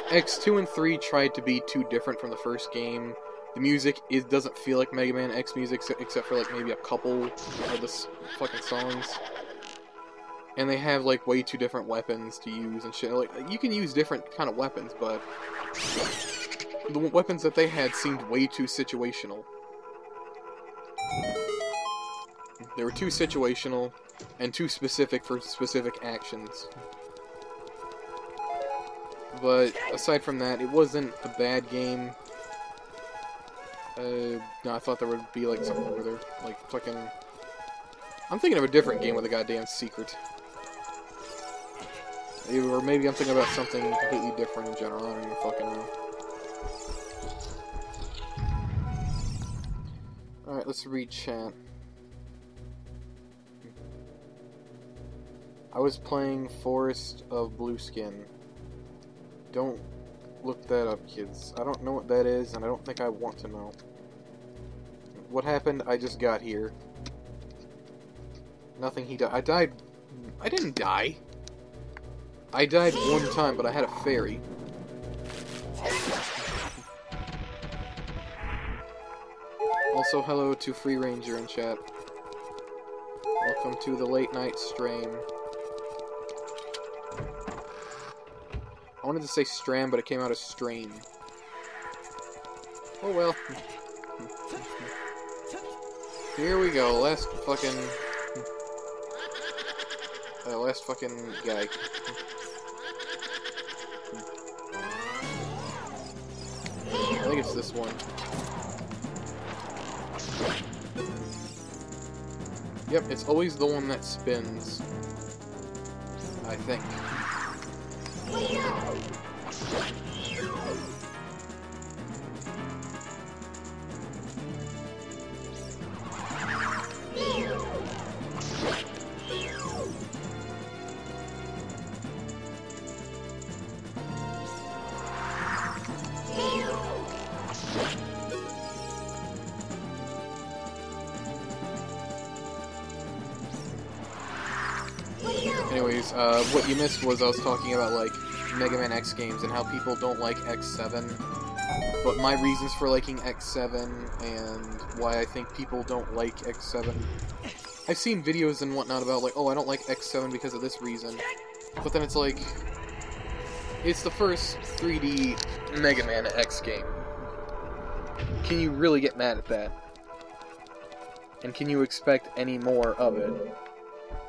X2 and 3 tried to be too different from the first game. The music doesn't feel like Mega Man X music, except for like maybe a couple of the fucking songs. And they have like way too different weapons to use and shit. Like, you can use different kind of weapons, but the weapons that they had seemed way too situational. They were too situational and too specific for specific actions. But aside from that, it wasn't a bad game. No, I thought there would be like something over there, like fucking... I'm thinking of a different game with a goddamn secret. Or maybe I'm thinking about something completely different in general. I don't even fucking know. Alright, let's read chat. I was playing Forest of Blueskin. Don't look that up, kids. I don't know what that is, and I don't think I want to know. What happened? I just got here. Nothing he died. I died... I didn't die. I died one time, but I had a fairy. Also, hello to Free Ranger in chat. Welcome to the late night stream. I wanted to say stram, but it came out as strain. Oh well. Here we go, last fucking guy. I think it's this one. Yep, it's always the one that spins. I think. Anyways, what you missed was I was talking about, like, Mega Man X games and how people don't like X7. But my reasons for liking X7 and why I think people don't like X7... I've seen videos and whatnot about, like, oh, I don't like X7 because of this reason. But then it's like... It's the first 3D Mega Man X game. Can you really get mad at that? And can you expect any more of it?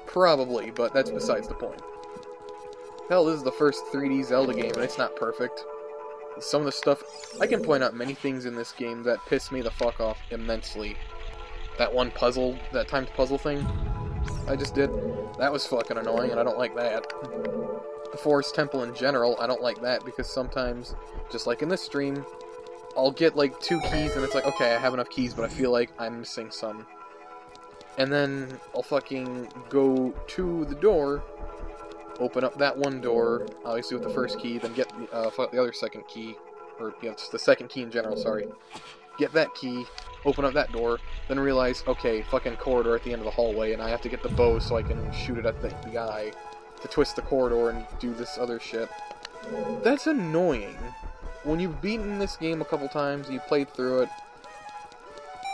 Probably, but that's besides the point. Hell, this is the first 3D Zelda game, and it's not perfect. Some of the stuff... I can point out many things in this game that piss me the fuck off immensely. That one puzzle, that timed puzzle thing I just did, that was fucking annoying, and I don't like that. The Forest Temple in general, I don't like that, because sometimes, just like in this stream, I'll get, like, 2 keys, and it's like, okay, I have enough keys, but I feel like I'm missing some. And then I'll fucking go to the door, open up that one door, obviously with the first key, then get the other second key, or, you know, just the second key in general, sorry. Get that key, open up that door, then realize, okay, fucking corridor at the end of the hallway, and I have to get the bow so I can shoot it at the guy to twist the corridor and do this other shit. That's annoying. When you've beaten this game a couple times, you played through it,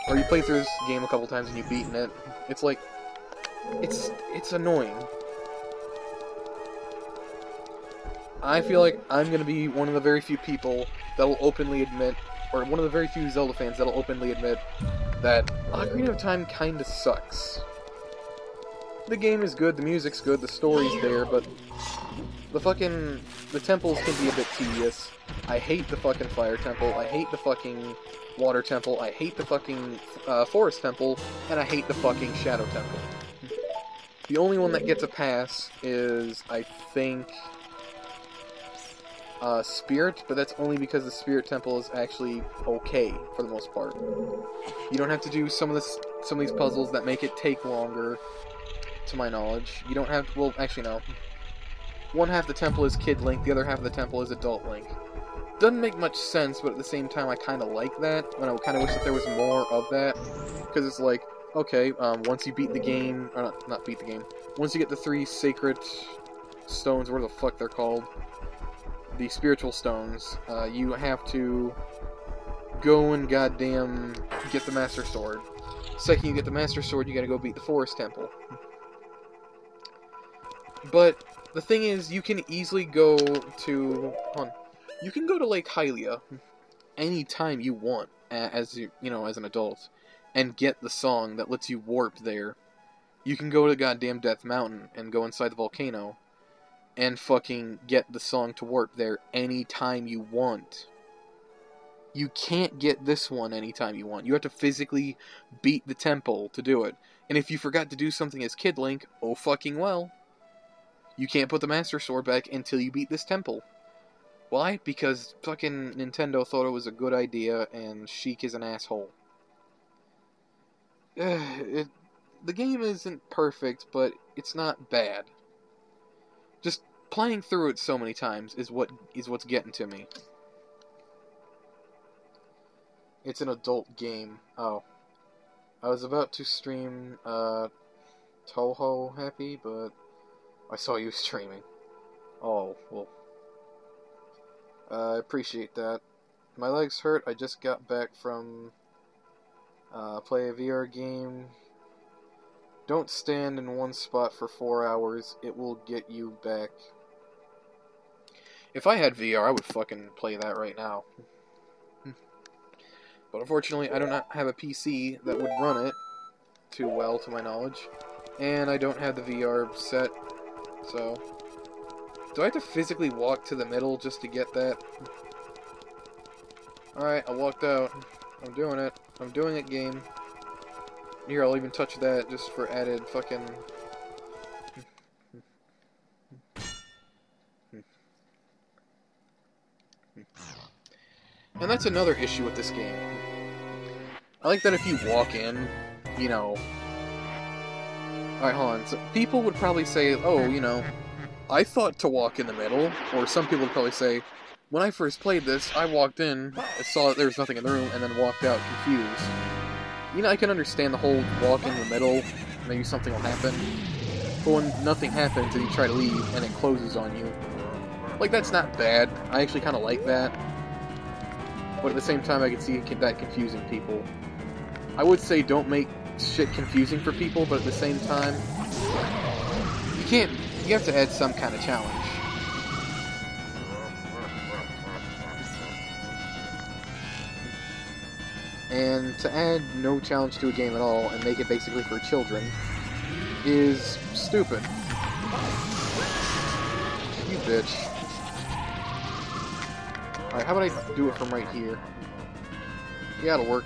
or you played through this game a couple times and you've beaten it, it's like, it's annoying. I feel like I'm gonna be one of the very few people that will openly admit, or one of the very few Zelda fans that'll openly admit, that Ocarina of Time kinda sucks. The game is good, the music's good, the story's there, but the temples can be a bit tedious. I hate the fucking Fire Temple, I hate the fucking Water Temple, I hate the fucking Forest Temple, and I hate the fucking Shadow Temple. The only one that gets a pass is, I think, Spirit, but that's only because the Spirit Temple is actually okay, for the most part. You don't have to do some of these puzzles that make it take longer, to my knowledge. You don't have to, well, actually no. One half the temple is Kid Link, the other half of the temple is Adult Link. Doesn't make much sense, but at the same time I kinda like that, and I kinda wish that there was more of that, because it's like, okay, once you beat the game, or not beat the game, once you get the 3 sacred stones, what the fuck they're called, the spiritual stones, you have to go and goddamn get the Master Sword. Second you get the Master Sword, you gotta go beat the Forest Temple. But the thing is, you can easily go to... You can go to Lake Hylia anytime you want, as as an adult, and get the song that lets you warp there. You can go to goddamn Death Mountain and go inside the volcano and fucking get the song to warp there anytime you want. You can't get this one anytime you want. You have to physically beat the temple to do it. And if you forgot to do something as Kid Link, oh fucking well. You can't put the Master Sword back until you beat this temple. Why? Because fucking Nintendo thought it was a good idea, and Sheik is an asshole. the game isn't perfect, but it's not bad. Just playing through it so many times is what's getting to me. It's an adult game. Oh. I was about to stream Toho Happy, but I saw you streaming. Oh, well. I appreciate that. My legs hurt. I just got back from play a VR game. Don't stand in one spot for 4 hours. It will get you back. If I had VR, I would fucking play that right now. But unfortunately, I do not have a PC that would run it too well, to my knowledge. And I don't have the VR set, so... Do I have to physically walk to the middle just to get that? Alright, I walked out. I'm doing it. I'm doing it, game. Here, I'll even touch that just for added fucking... And that's another issue with this game. I like that if you walk in, you know... Alright, hold on. So people would probably say, oh, you know, I thought to walk in the middle. Or some people would probably say, when I first played this, I walked in, I saw that there was nothing in the room, and then walked out confused. You know, I can understand the whole walk in the middle, maybe something will happen. But when nothing happens and you try to leave and it closes on you, like, that's not bad. I actually kind of like that. But at the same time, I can see that confusing people. I would say don't make shit confusing for people, but at the same time, you have to add some kind of challenge. And to add no challenge to a game at all and make it basically for children is stupid. You bitch. Alright, how about I do it from right here? Yeah, it'll work.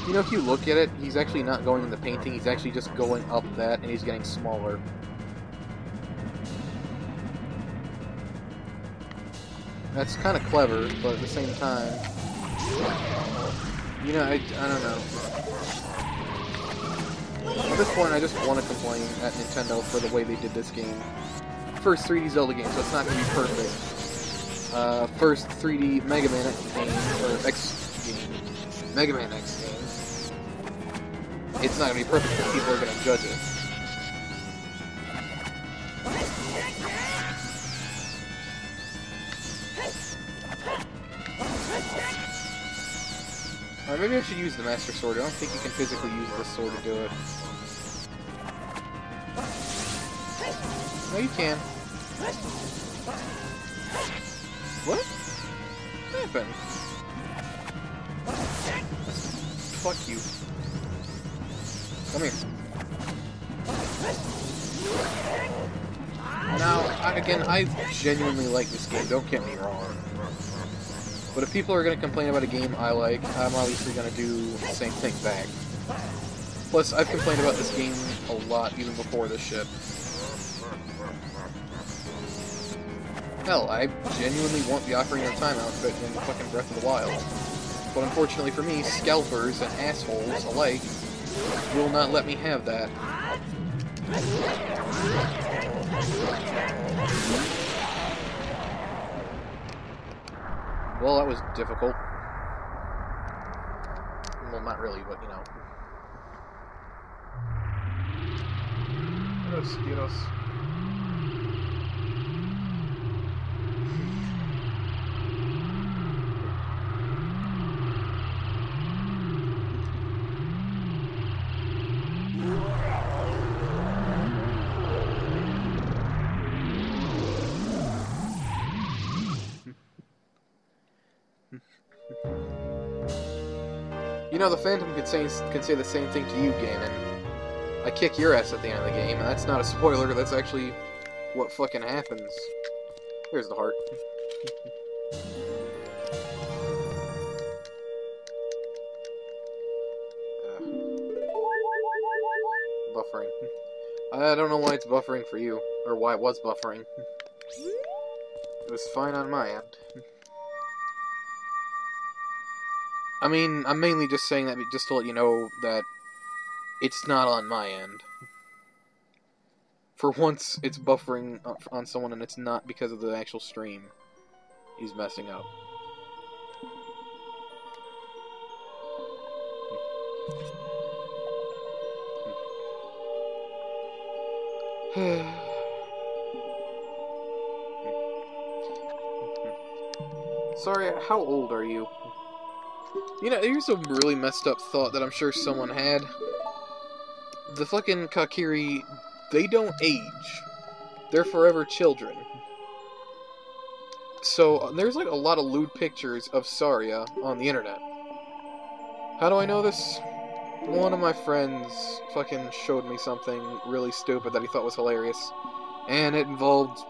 You know, if you look at it, he's actually not going in the painting, he's actually just going up that, and he's getting smaller. That's kind of clever, but at the same time... You know, I don't know. At this point, I just want to complain at Nintendo for the way they did this game. First 3D Zelda game, so it's not going to be perfect. First 3D Mega Man game, or X game. Mega Man X game. It's not going to be perfect because people are going to judge it. Alright, maybe I should use the Master Sword. I don't think you can physically use this sword to do it. No, you can. What? What happened? Fuck you. Come here. Now, again, I genuinely like this game, don't get me wrong. But if people are going to complain about a game I like, I'm obviously going to do the same thing back. Plus, I've complained about this game a lot even before this shit. Hell, I genuinely want the Ocarina of Time outfit in fucking Breath of the Wild. But unfortunately for me, scalpers and assholes alike will not let me have that. Well, that was difficult. Well, not really, but, you know. Get us. You know, the Phantom can say the same thing to you, Ganon. I kick your ass at the end of the game, and that's not a spoiler, that's actually what fucking happens. Here's the heart. Buffering. I don't know why it's buffering for you. or why it was buffering. It was fine on my end. I mean, I'm mainly just saying that just to let you know that it's not on my end. For once, it's buffering on someone, and it's not because of the actual stream he's messing up. Sorry, how old are you? You know, here's a really messed up thought that I'm sure someone had. The fucking Kakiri, they don't age. They're forever children. So, there's like a lot of lewd pictures of Saria on the internet. How do I know this? One of my friends fucking showed me something really stupid that he thought was hilarious. And it involved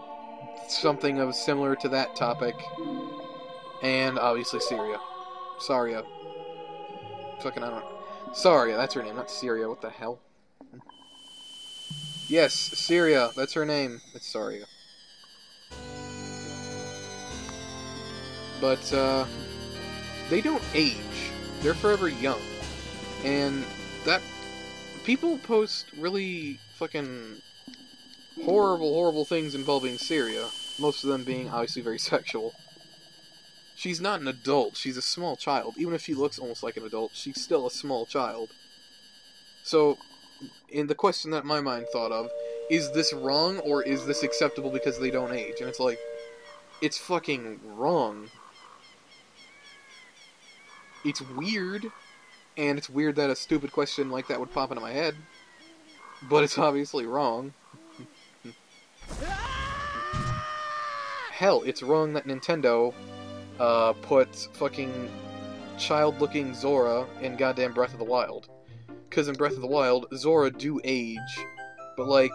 something of similar to that topic. And obviously Saria. Fucking, I don't know. Saria, that's her name, not Syria, what the hell? Yes, Syria, that's her name. It's Saria. But, they don't age. They're forever young. And that... people post really fucking horrible things involving Syria. Most of them being obviously very sexual. She's not an adult, she's a small child. Even if she looks almost like an adult, she's still a small child. So, in the question that my mind thought of, is this wrong or is this acceptable because they don't age? And it's like, it's fucking wrong. It's weird, and it's weird that a stupid question like that would pop into my head, but it's obviously wrong. Hell, it's wrong that Nintendo put fucking child-looking Zora in goddamn Breath of the Wild. Because in Breath of the Wild, Zora do age, but like,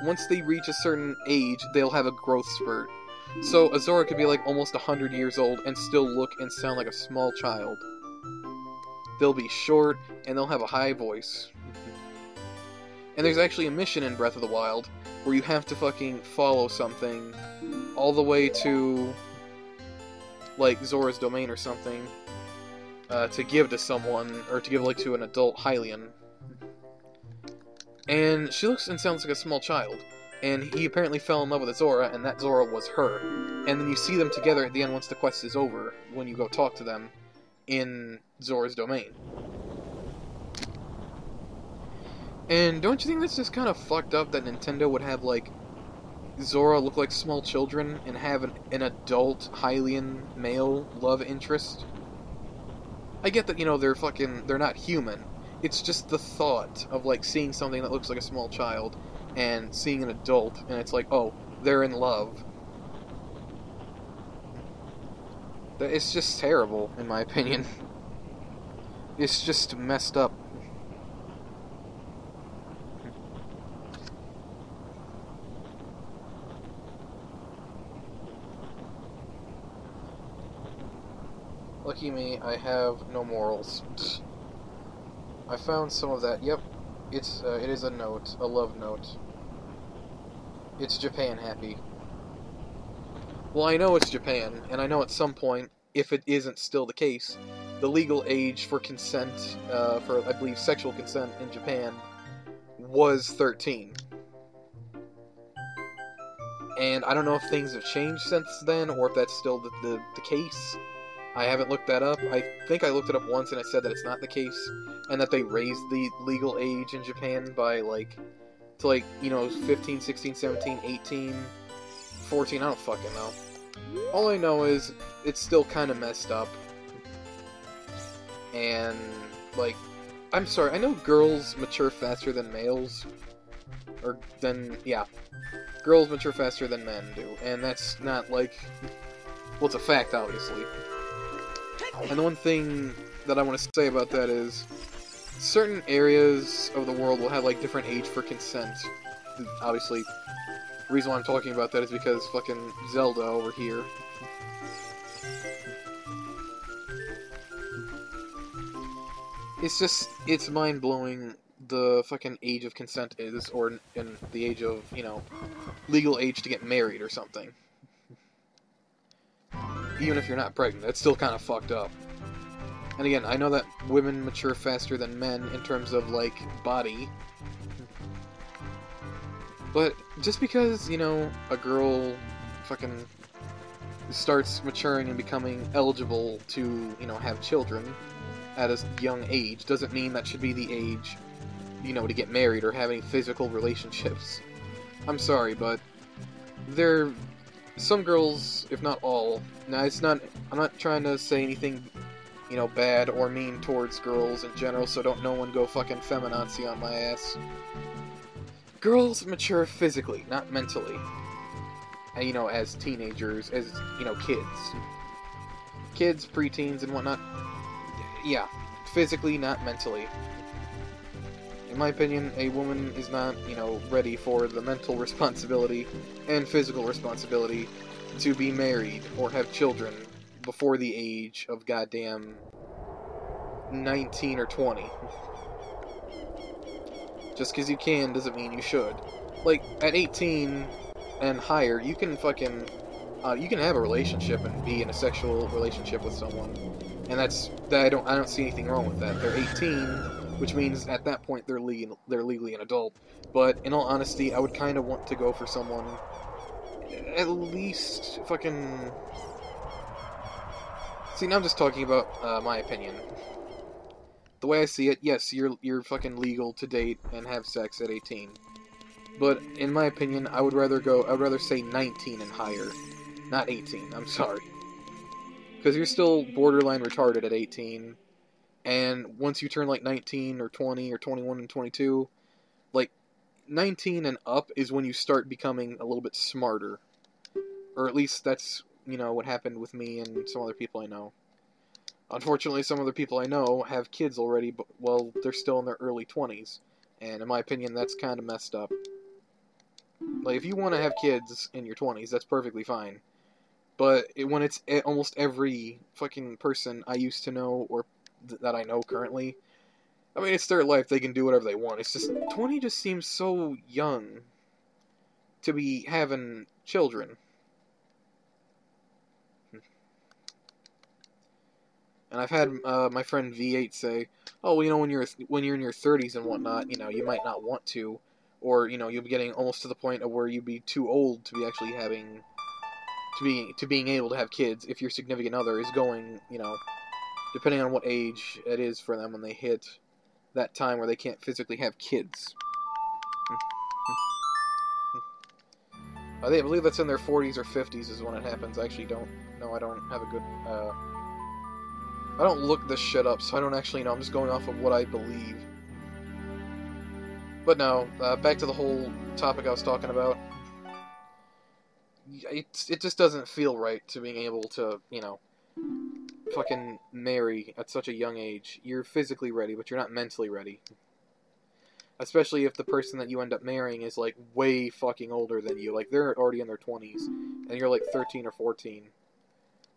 once they reach a certain age, they'll have a growth spurt. So a Zora could be like almost 100 years old and still look and sound like a small child. They'll be short, and they'll have a high voice. And there's actually a mission in Breath of the Wild where you have to fucking follow something all the way to, like, Zora's domain or something, to give to someone, or to give, like, to an adult Hylian. And she looks and sounds like a small child. And he apparently fell in love with a Zora, and that Zora was her. And then you see them together at the end once the quest is over, when you go talk to them in Zora's domain. And don't you think that's just kind of fucked up that Nintendo would have, like, Zora look like small children and have an adult Hylian male love interest? I get that, you know, they're not human. It's just the thought of, like, seeing something that looks like a small child and seeing an adult, and it's like, oh, they're in love. It's just terrible, in my opinion. It's just messed up. Lucky me, I have no morals. I found some of that. Yep, it is a note, a love note. It's Japan happy. Well, I know it's Japan, and I know at some point, if it isn't still the case, the legal age for consent, for, I believe, sexual consent in Japan was 13. And I don't know if things have changed since then, or if that's still the case. I haven't looked that up. I think I looked it up once and it said that it's not the case, and that they raised the legal age in Japan by, like, to, like, you know, 15, 16, 17, 18, 14, I don't fucking know. All I know is, it's still kind of messed up. And, like, I'm sorry, I know girls mature faster than males. Or than, yeah. Girls mature faster than men do. And that's not, like, well, it's a fact, obviously. And the one thing that I want to say about that is, certain areas of the world will have, like, different age for consent. Obviously, the reason why I'm talking about that is because fucking Zelda over here. It's just, it's mind-blowing the fucking age of consent is, or in the age of, you know, legal age to get married or something. Even if you're not pregnant, that's still kind of fucked up. And again, I know that women mature faster than men in terms of, like, body. But just because, you know, a girl fucking starts maturing and becoming eligible to, you know, have children at a young age doesn't mean that should be the age, you know, to get married or have any physical relationships. I'm sorry, but some girls, if not all, now I'm not trying to say anything, you know, bad or mean towards girls in general, so don't no one go fucking feminazi on my ass. Girls mature physically, not mentally. And, you know, as teenagers, as, you know, kids, preteens, and whatnot. Yeah, physically, not mentally. In my opinion, a woman is not, you know, ready for the mental responsibility and physical responsibility to be married or have children before the age of goddamn 19 or 20. Just because you can doesn't mean you should. Like, at 18 and higher, you can fucking, you can have a relationship and be in a sexual relationship with someone. And I don't see anything wrong with that. They're 18, which means at that point they're legally an adult. But in all honesty, I would kind of want to go for someone at least fucking... See, now I'm just talking about my opinion. The way I see it, yes, you're fucking legal to date and have sex at 18. But in my opinion, I would rather say 19 and higher, not 18. I'm sorry. Because you're still borderline retarded at 18, and once you turn like 19 or 20 or 21 and 22, like 19 and up is when you start becoming a little bit smarter. Or at least that's, you know, what happened with me and some other people I know. Unfortunately, some other people I know have kids already, but, well, they're still in their early 20s. And in my opinion, that's kind of messed up. Like, if you want to have kids in your 20s, that's perfectly fine. But when it's almost every fucking person I used to know, or that I know currently, I mean, it's their life, they can do whatever they want. It's just, 20 just seems so young to be having children. And I've had my friend V8 say, "Oh, well, you know, when you're in your 30s and whatnot, you know, you might not want to, or you know, you'll be getting almost to the point of where you'd be too old to be actually having, to being able to have kids if your significant other is going, you know, depending on what age it is for them when they hit that time where they can't physically have kids." I believe that's in their 40s or 50s is when it happens. I actually don't know. I don't have a good. I don't look this shit up, so I don't actually know. I'm just going off of what I believe. But no, back to the whole topic I was talking about. It just doesn't feel right to being able to, you know, fucking marry at such a young age. You're physically ready, but you're not mentally ready. Especially if the person that you end up marrying is, like, way fucking older than you. Like, they're already in their 20s, and you're, like, 13 or 14.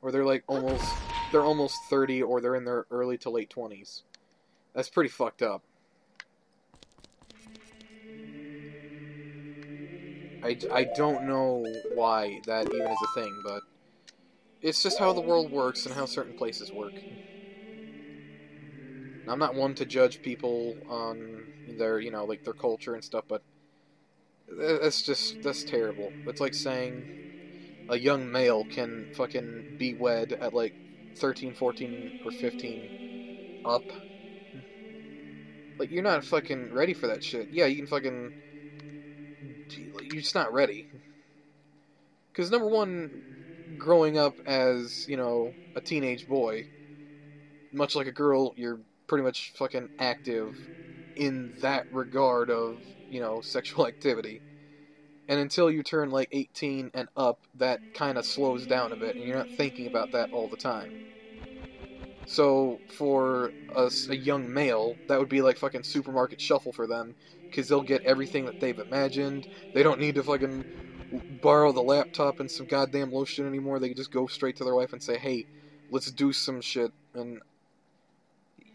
Or they're, like, almost 30, or they're in their early to late 20s. That's pretty fucked up. I don't know why that even is a thing, but it's just how the world works and how certain places work. Now, I'm not one to judge people on their, you know, like, their culture and stuff, but that's terrible. It's like saying a young male can fucking be wed at, like, 13, 14, or 15 up. Like, you're not fucking ready for that shit. Yeah, you can fucking... You're just not ready. Because, number one, growing up as, you know, a teenage boy, much like a girl, you're pretty much fucking active in that regard of, you know, sexual activity. And until you turn, like, 18 and up, that kind of slows down a bit, and you're not thinking about that all the time. So, for a young male, that would be like fucking supermarket shuffle for them, because they'll get everything that they've imagined. They don't need to fucking borrow the laptop and some goddamn lotion anymore. They can just go straight to their wife and say, "Hey, let's do some shit," and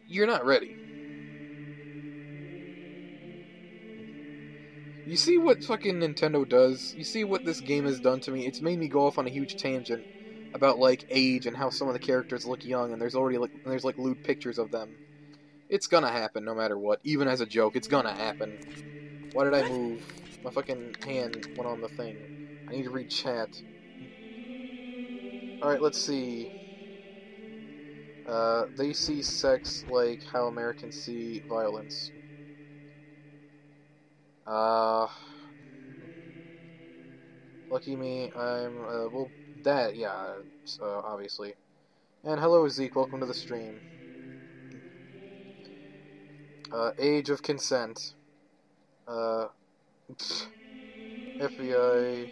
you're not ready. You see what fucking Nintendo does? You see what this game has done to me? It's made me go off on a huge tangent about, like, age and how some of the characters look young, and there's already, like, lewd pictures of them. It's gonna happen no matter what. Even as a joke, it's gonna happen. Why did I move? My fucking hand went on the thing. I need to read chat. Alright, let's see. They see sex like how Americans see violence. Lucky me, I'm, well, that, yeah, obviously. And hello, Zeke, welcome to the stream. Age of consent. FBI,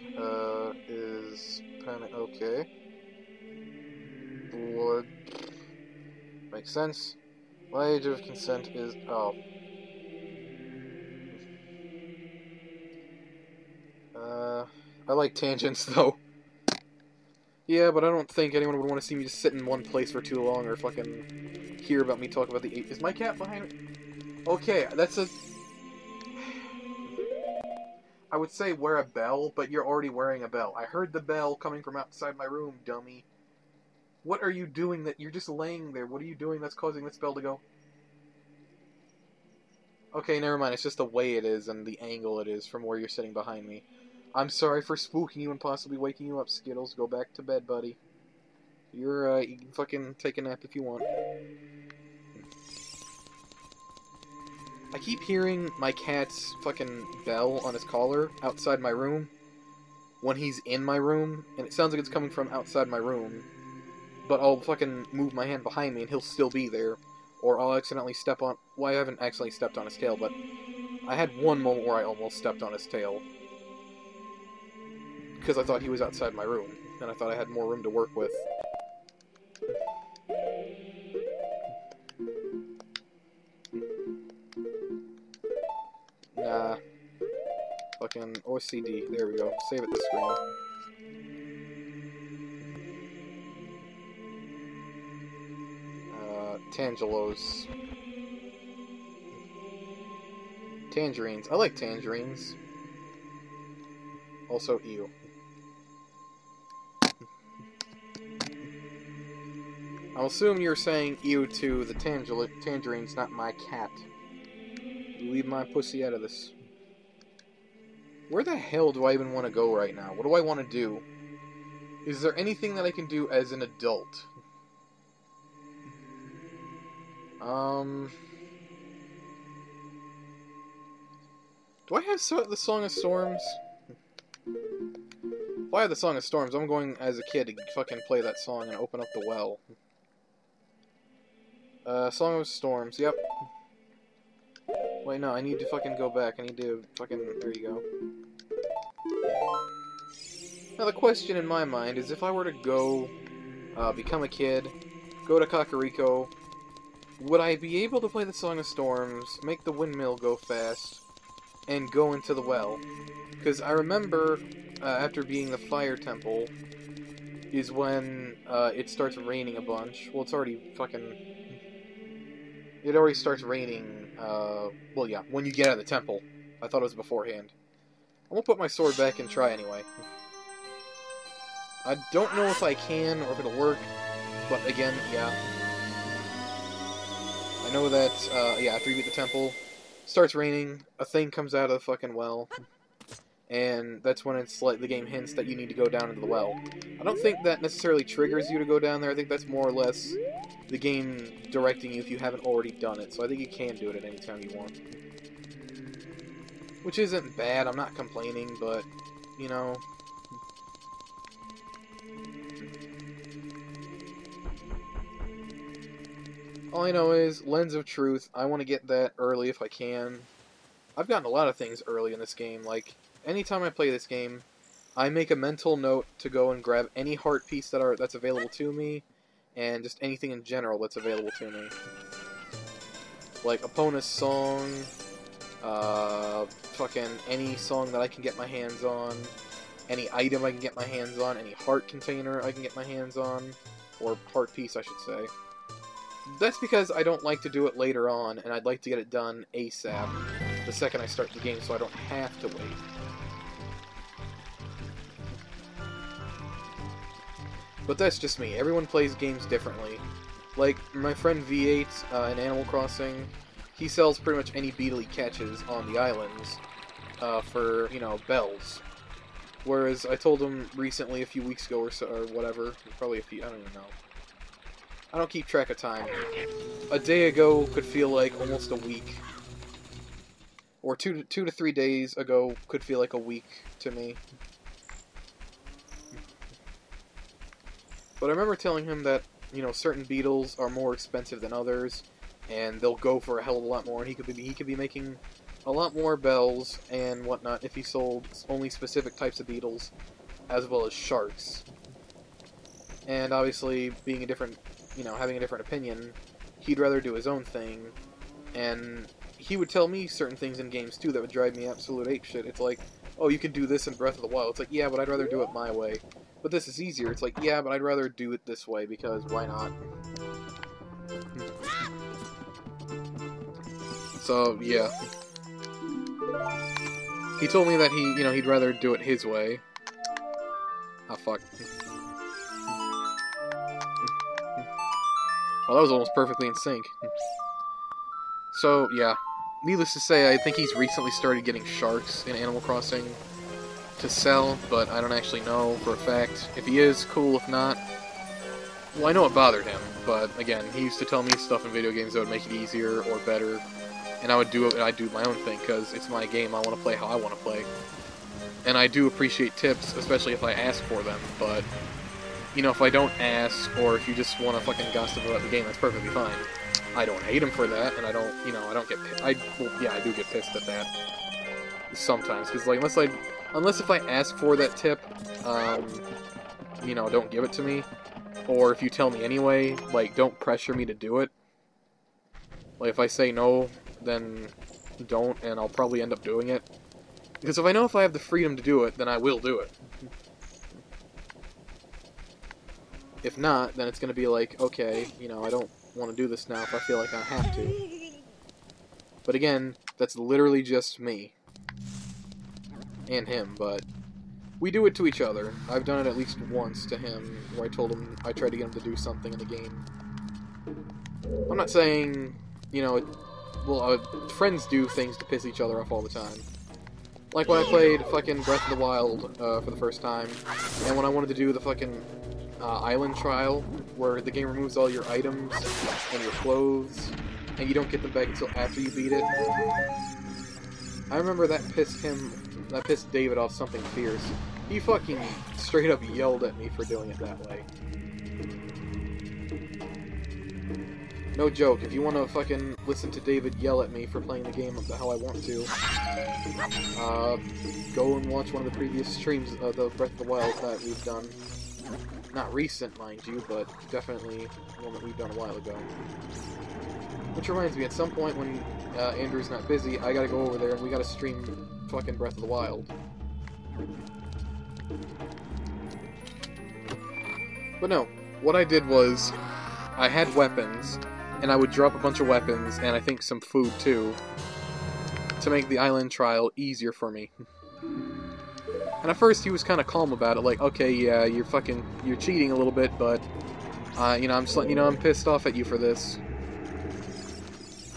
is panic, okay. Blood. Makes sense. My age of consent is, oh. I like tangents, though. Yeah, but I don't think anyone would want to see me just sit in one place for too long or fucking hear about me talk about the... Is my cat behind me? Okay, that's a... I would say wear a bell, but you're already wearing a bell. I heard the bell coming from outside my room, dummy. What are you doing that... You're just laying there. What are you doing that's causing this bell to go? Okay, never mind. It's just the way it is and the angle it is from where you're sitting behind me. I'm sorry for spooking you and possibly waking you up, Skittles. Go back to bed, buddy. You can fucking take a nap if you want. I keep hearing my cat's fucking bell on his collar outside my room when he's in my room, and it sounds like it's coming from outside my room. But I'll fucking move my hand behind me and he'll still be there. Or I'll accidentally step on... Well, I haven't accidentally stepped on his tail, but I had one moment where I almost stepped on his tail. Because I thought he was outside my room, and I thought I had more room to work with. Nah. Fucking OCD. There we go. Save it to screen. Tangelos. Tangerines. I like tangerines. Also, ew. I'll assume you're saying ew to the tangerines, not my cat. You leave my pussy out of this. Where the hell do I even want to go right now? What do I want to do? Is there anything that I can do as an adult? Do I have the Song of Storms? If I have the Song of Storms, I'm going as a kid to fucking play that song and open up the well. Song of Storms, yep. Wait, no, I need to fucking go back. I need to fucking... There you go. Now, the question in my mind is if I were to go, become a kid, go to Kakariko, would I be able to play the Song of Storms, make the windmill go fast, and go into the well? Because I remember, after being the Fire Temple, is when it starts raining a bunch. Well, it's already fucking... It already starts raining, well, yeah, when you get out of the temple. I thought it was beforehand. I'm gonna put my sword back and try anyway. I don't know if I can, or if it'll work, but again, yeah. I know that, yeah, after you beat the temple, starts raining, a thing comes out of the fucking well, and that's when it's like the game hints that you need to go down into the well. I don't think that necessarily triggers you to go down there. I think that's more or less the game directing you if you haven't already done it. So I think you can do it at any time you want. Which isn't bad, I'm not complaining, but, you know... All I know is, Lens of Truth, I want to get that early if I can. I've gotten a lot of things early in this game, like, anytime I play this game, I make a mental note to go and grab any heart piece that's available to me, and just anything in general that's available to me. Like, Epona's song, fucking any song that I can get my hands on, any item I can get my hands on, any heart container I can get my hands on, or heart piece, I should say. That's because I don't like to do it later on, and I'd like to get it done ASAP. the second I start the game, so I don't have to wait. But that's just me. Everyone plays games differently. Like, my friend V8 in Animal Crossing, he sells pretty much any beetle he catches on the islands for, you know, bells. Whereas I told him recently, a few weeks ago or so, or whatever, probably a few, I don't even know. I don't keep track of time. A day ago could feel like almost a week. Or two to 3 days ago could feel like a week to me. But I remember telling him that, you know, certain beetles are more expensive than others, and they'll go for a hell of a lot more, and he could be making a lot more bells and whatnot if he sold only specific types of beetles, as well as sharks. And obviously, being a different, you know, having a different opinion, he'd rather do his own thing, and he would tell me certain things in games too that would drive me absolute apeshit. It's like, oh, you can do this in Breath of the Wild. It's like, yeah, but I'd rather do it my way. But this is easier. It's like, yeah, but I'd rather do it this way, because why not? So, yeah. He told me that he'd rather do it his way. Ah, fuck. Well, that was almost perfectly in sync. So, yeah. Needless to say, I think he's recently started getting sharks in Animal Crossing to sell, but I don't actually know for a fact. If he is, cool. If not, well, I know it bothered him, but again, he used to tell me stuff in video games that would make it easier or better, and I'd do my own thing, because it's my game, I want to play how I want to play. And I do appreciate tips, especially if I ask for them, but, you know, if I don't ask, or if you just want to fucking gossip about the game, that's perfectly fine. I don't hate him for that, and I don't, you know, I don't get well, yeah, I do get pissed at that sometimes, because, like, unless if I ask for that tip, you know, don't give it to me, or if you tell me anyway, like, don't pressure me to do it. Like, if I say no, then don't, and I'll probably end up doing it. Because if I know if I have the freedom to do it, then I will do it. If not, then it's going to be like, okay, you know, I don't want to do this now if I feel like I have to. But again, that's literally just me. And him, but we do it to each other. I've done it at least once to him, where I told him, I tried to get him to do something in the game. I'm not saying, you know, well, friends do things to piss each other off all the time. Like when I played fucking Breath of the Wild for the first time, and when I wanted to do the fucking island trial, where the game removes all your items and your clothes, and you don't get them back until after you beat it. I remember that pissed David off something fierce. He fucking straight up yelled at me for doing it that way. No joke, if you want to fucking listen to David yell at me for playing the game how I want to, go and watch one of the previous streams of the Breath of the Wild that we've done. Not recent, mind you, but definitely one that we've done a while ago. Which reminds me, at some point when Andrew's not busy, I gotta go over there and we gotta stream fucking Breath of the Wild. But no, what I did was, I had weapons, and I would drop a bunch of weapons, and I think some food too, to make the island trial easier for me. And at first he was kind of calm about it, like, okay, yeah, you're cheating a little bit, but, you know, I'm just letting you know I'm pissed off at you for this.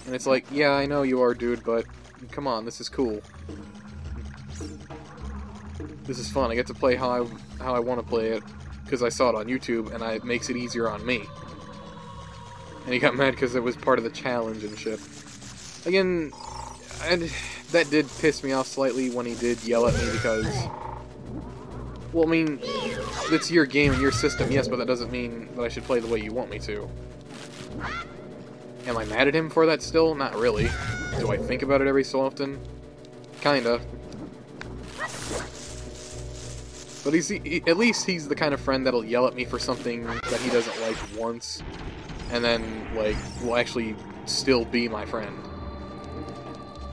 And it's like, yeah, I know you are, dude, but come on, this is cool. This is fun. I get to play how I want to play it, because I saw it on YouTube, and it makes it easier on me. And he got mad because it was part of the challenge and shit. Again, and that did piss me off slightly when he did yell at me because, well, I mean, it's your game and your system, yes, but that doesn't mean that I should play the way you want me to. Am I mad at him for that still? Not really. Do I think about it every so often? Kinda. But at least he's the kind of friend that'll yell at me for something that he doesn't like once, and then, like, will actually still be my friend.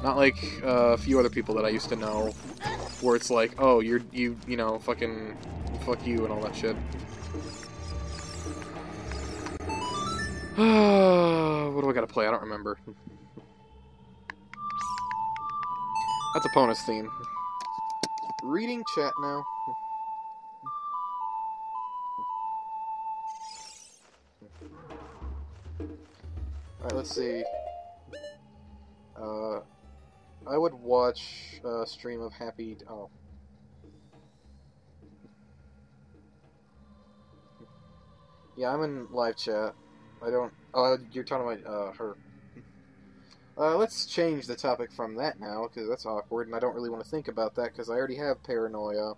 Not like a few other people that I used to know, where it's like, oh, you know, fucking, fuck you and all that shit. What do I gotta play? I don't remember. That's Epona's theme. Reading chat now. Alright, let's see. I would watch a stream of Happy... Oh. Yeah, I'm in live chat. I don't... Oh, you're talking about, her. Let's change the topic from that now, because that's awkward, and I don't really want to think about that, because I already have paranoia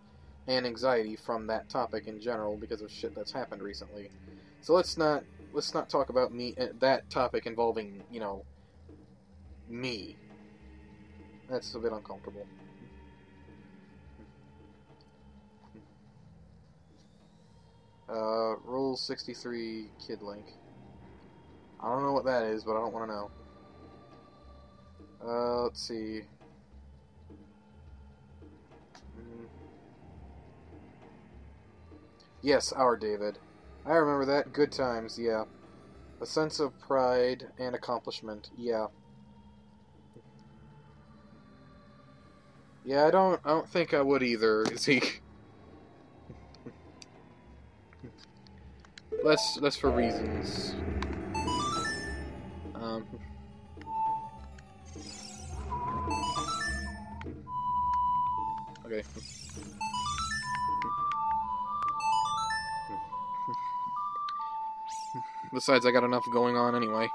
and anxiety from that topic in general, because of shit that's happened recently. So let's not talk about me, that topic involving, you know, me. That's a bit uncomfortable. Rule 63 Kid Link. I don't know what that is, but I don't want to know. Let's see. Yes, our David. I remember that. Good times, yeah. A sense of pride and accomplishment, yeah. Yeah, I don't think I would either, Zeke. That's for reasons. Okay. Besides, I got enough going on anyway.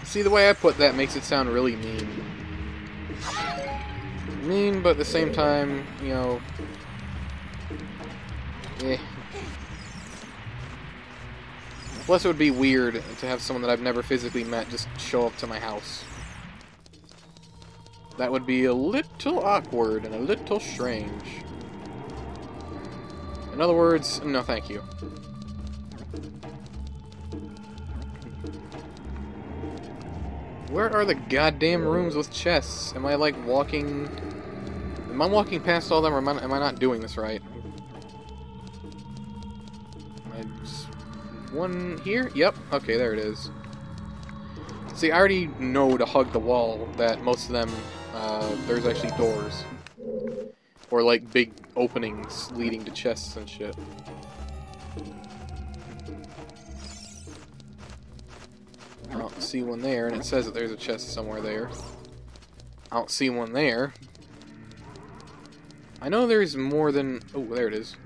See, the way I put that makes it sound really mean. Mean, but at the same time, you know... Eh. Plus, it would be weird to have someone that I've never physically met just show up to my house. That would be a little awkward and a little strange. In other words, no thank you. Where are the goddamn rooms with chests? Am I, like, walking... Am I walking past all of them, or am I not doing this right? One here? Yep. Okay, there it is. See, I already know to hug the wall that most of them, there's actually doors. Or, like, big openings leading to chests and shit. I don't see one there, and it says that there's a chest somewhere there. I don't see one there. I know there's more than... Oh, there it is.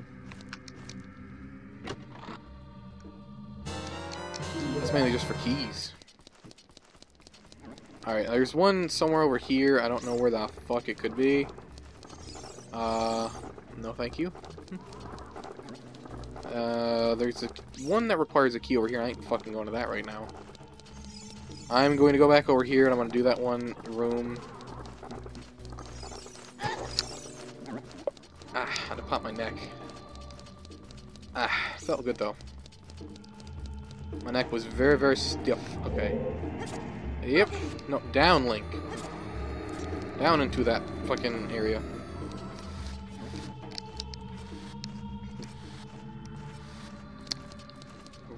That's mainly just for keys. Alright, there's one somewhere over here. I don't know where the fuck it could be. No thank you. There's one that requires a key over here. I ain't fucking going to that right now. I'm going to go back over here, and I'm going to do that one room. Ah, I had to pop my neck. Ah, felt good, though. My neck was very, very stiff. Okay. Yep. No, down, Link. Down into that fucking area.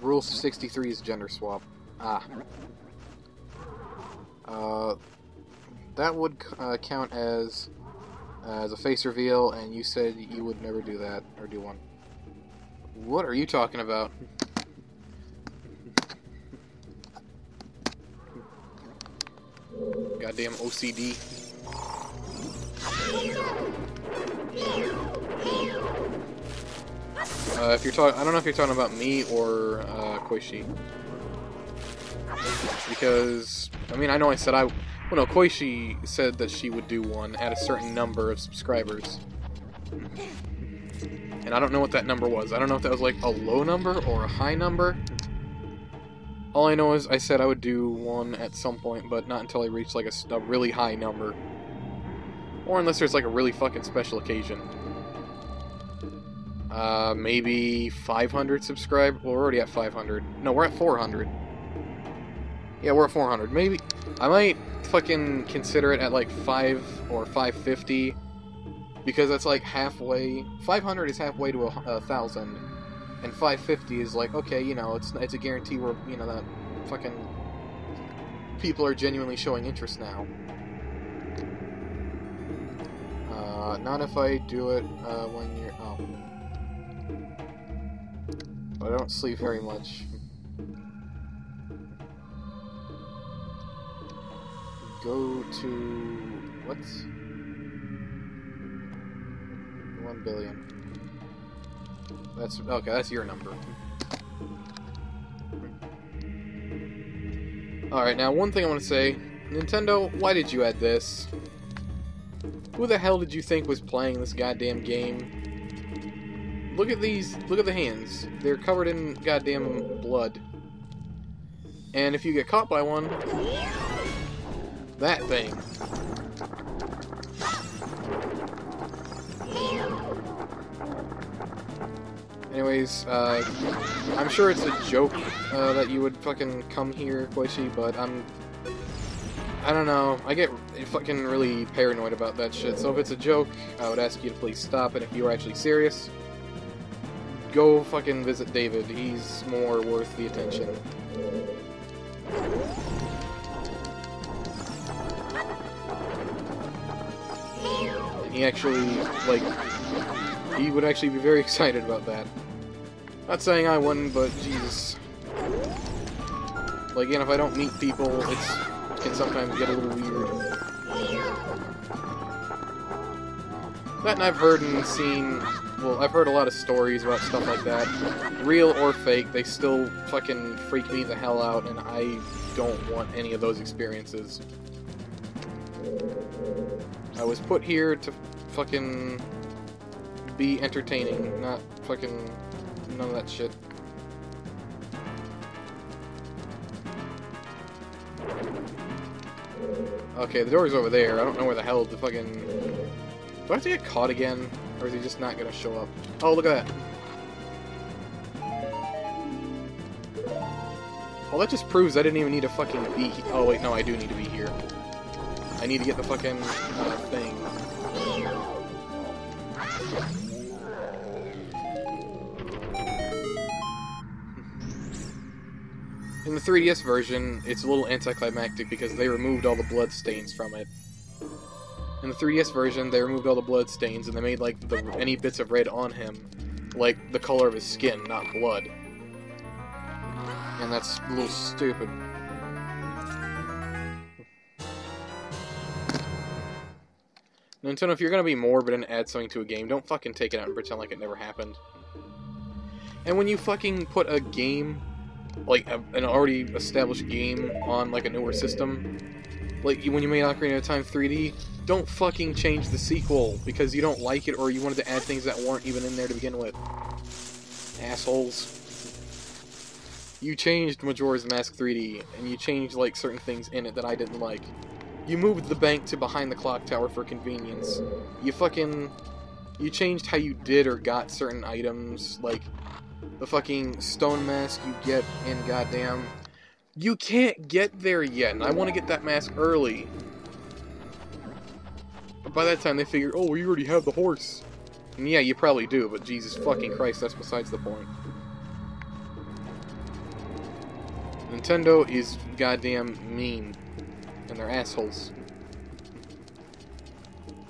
Rule 63 is gender swap. Ah. That would count as a face reveal, and you said you would never do that, or do one. What are you talking about? Goddamn OCD. If you're talking, I don't know if you're talking about me or Koishi, because I mean I know I said I. Well, no, Koishi said that she would do one at a certain number of subscribers. And I don't know what that number was. I don't know if that was like a low number or a high number. All I know is I said I would do one at some point, but not until I reached like a really high number. Or unless there's like a really fucking special occasion. Maybe 500 subscribers? Well, we're already at 500. No, we're at 400. Yeah, we're at 400. Maybe... I might fucking consider it at like 5 or 550, because that's like halfway. 500 is halfway to 1,000, and 550 is like, okay, you know, it's a guarantee we're, you know, that fucking people are genuinely showing interest now. Not if I do it when you're... Oh. I don't sleep very much. Go to... what? 1 billion. That's... okay, that's your number. Alright, now one thing I want to say. Nintendo, why did you add this? Who the hell did you think was playing this goddamn game? Look at these, look at the hands. They're covered in goddamn blood. And if you get caught by one... that thing. Anyways, I'm sure it's a joke that you would fucking come here, Koichi, but I don't know. I get fucking really paranoid about that shit, so if it's a joke, I would ask you to please stop, and if you are actually serious, go fucking visit David. He's more worth the attention. And he actually, like, he would actually be very excited about that. Not saying I wouldn't, but Jesus. Like, again, if I don't meet people, it can sometimes get a little weird. That, and I've heard and seen, well, I've heard a lot of stories about stuff like that. Real or fake, they still fucking freak me the hell out, and I don't want any of those experiences. I was put here to fucking be entertaining, not fucking none of that shit. Okay, the door's over there. I don't know where the hell the fucking... do I have to get caught again? Or is he just not gonna show up? Oh, look at that. Well, that just proves I didn't even need to fucking be here. Oh, wait, no, I do need to be here. I need to get the fucking thing. In the 3DS version, it's a little anticlimactic because they removed all the blood stains from it. In the 3DS version, they removed all the blood stains and they made, like, any bits of red on him, like, the color of his skin, not blood. And that's a little stupid. Nintendo, if you're gonna be morbid and add something to a game, don't fucking take it out and pretend like it never happened. And when you fucking put a game, like an already established game, on like a newer system, like when you made Ocarina of Time 3D, don't fucking change the sequel because you don't like it or you wanted to add things that weren't even in there to begin with. Assholes. You changed Majora's Mask 3D, and you changed like certain things in it that I didn't like. You moved the bank to behind the clock tower for convenience. You changed how you did or got certain items, like the fucking stone mask you get in goddamn... You can't get there yet, and I want to get that mask early. But by that time they figure, oh, we already have the horse. And yeah, you probably do, but Jesus fucking Christ, that's besides the point. Nintendo is goddamn mean. And they're assholes.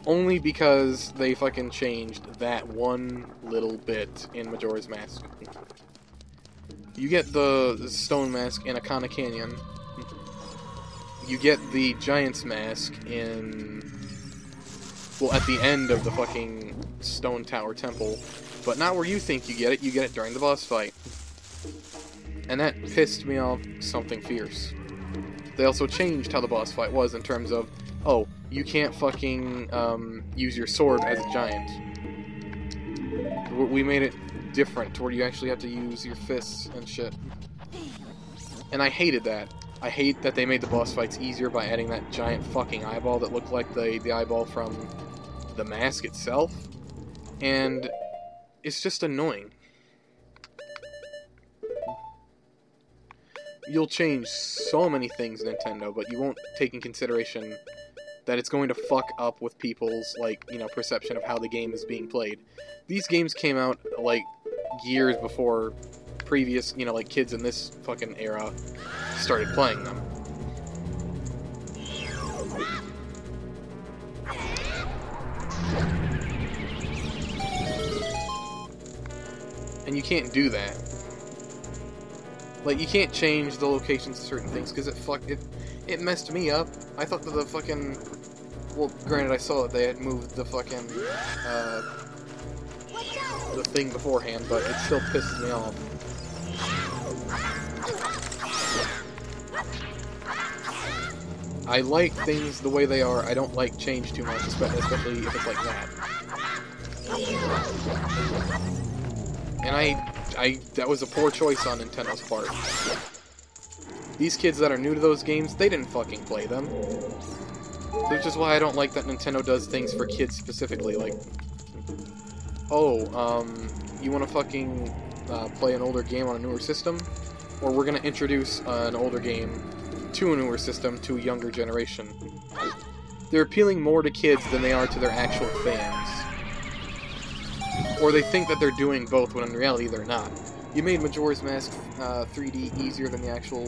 Only because they fucking changed that one little bit in Majora's Mask. You get the stone mask in Akana Canyon. You get the Giant's mask in... well, at the end of the fucking Stone Tower Temple. But not where you think you get it during the boss fight. And that pissed me off something fierce. They also changed how the boss fight was in terms of, oh, you can't fucking use your sword as a giant. We made it different to where you actually have to use your fists and shit. And I hated that. I hate that they made the boss fights easier by adding that giant fucking eyeball that looked like the eyeball from the mask itself. And it's just annoying. You'll change so many things, Nintendo, but you won't take in consideration that it's going to fuck up with people's, like, you know, perception of how the game is being played. These games came out, like, years before previous, you know, like, kids in this fucking era started playing them. And you can't do that. Like, you can't change the locations of certain things, because it messed me up. I thought that the fucking... Well, granted, I saw that they had moved the fucking, the thing beforehand, but it still pisses me off. I like things the way they are. I don't like change too much, especially if it's like that. And that was a poor choice on Nintendo's part. These kids that are new to those games, they didn't fucking play them. Which is why I don't like that Nintendo does things for kids specifically, like, oh, you want to fucking play an older game on a newer system? Or we're going to introduce an older game to a newer system to a younger generation. They're appealing more to kids than they are to their actual fans. Or they think that they're doing both, when in reality they're not. You made Majora's Mask 3D easier than the actual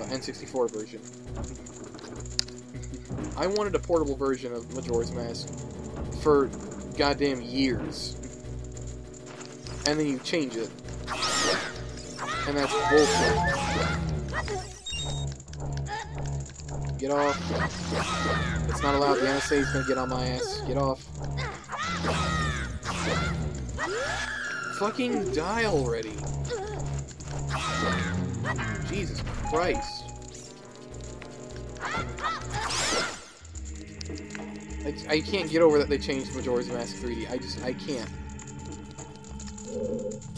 N64 version. I wanted a portable version of Majora's Mask for goddamn years. And then you change it. And that's bullshit. Get off. It's not allowed. The NSA is gonna get on my ass. Get off. Fucking die already. Jesus Christ. I can't get over that they changed Majora's Mask 3D. I can't.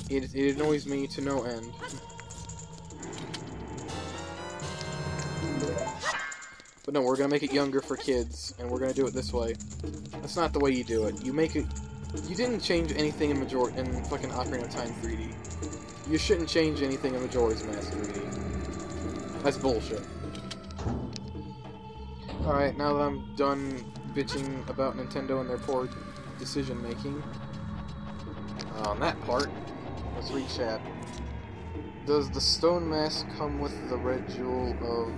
It annoys me to no end. But no, we're gonna make it younger for kids, and we're gonna do it this way. That's not the way you do it. You make it... You didn't change anything in fucking Ocarina of Time 3D. You shouldn't change anything in Majora's Mask 3D. That's bullshit. Alright, now that I'm done bitching about Nintendo and their poor decision-making on that part, let's read chat. Does the stone mask come with the red jewel of...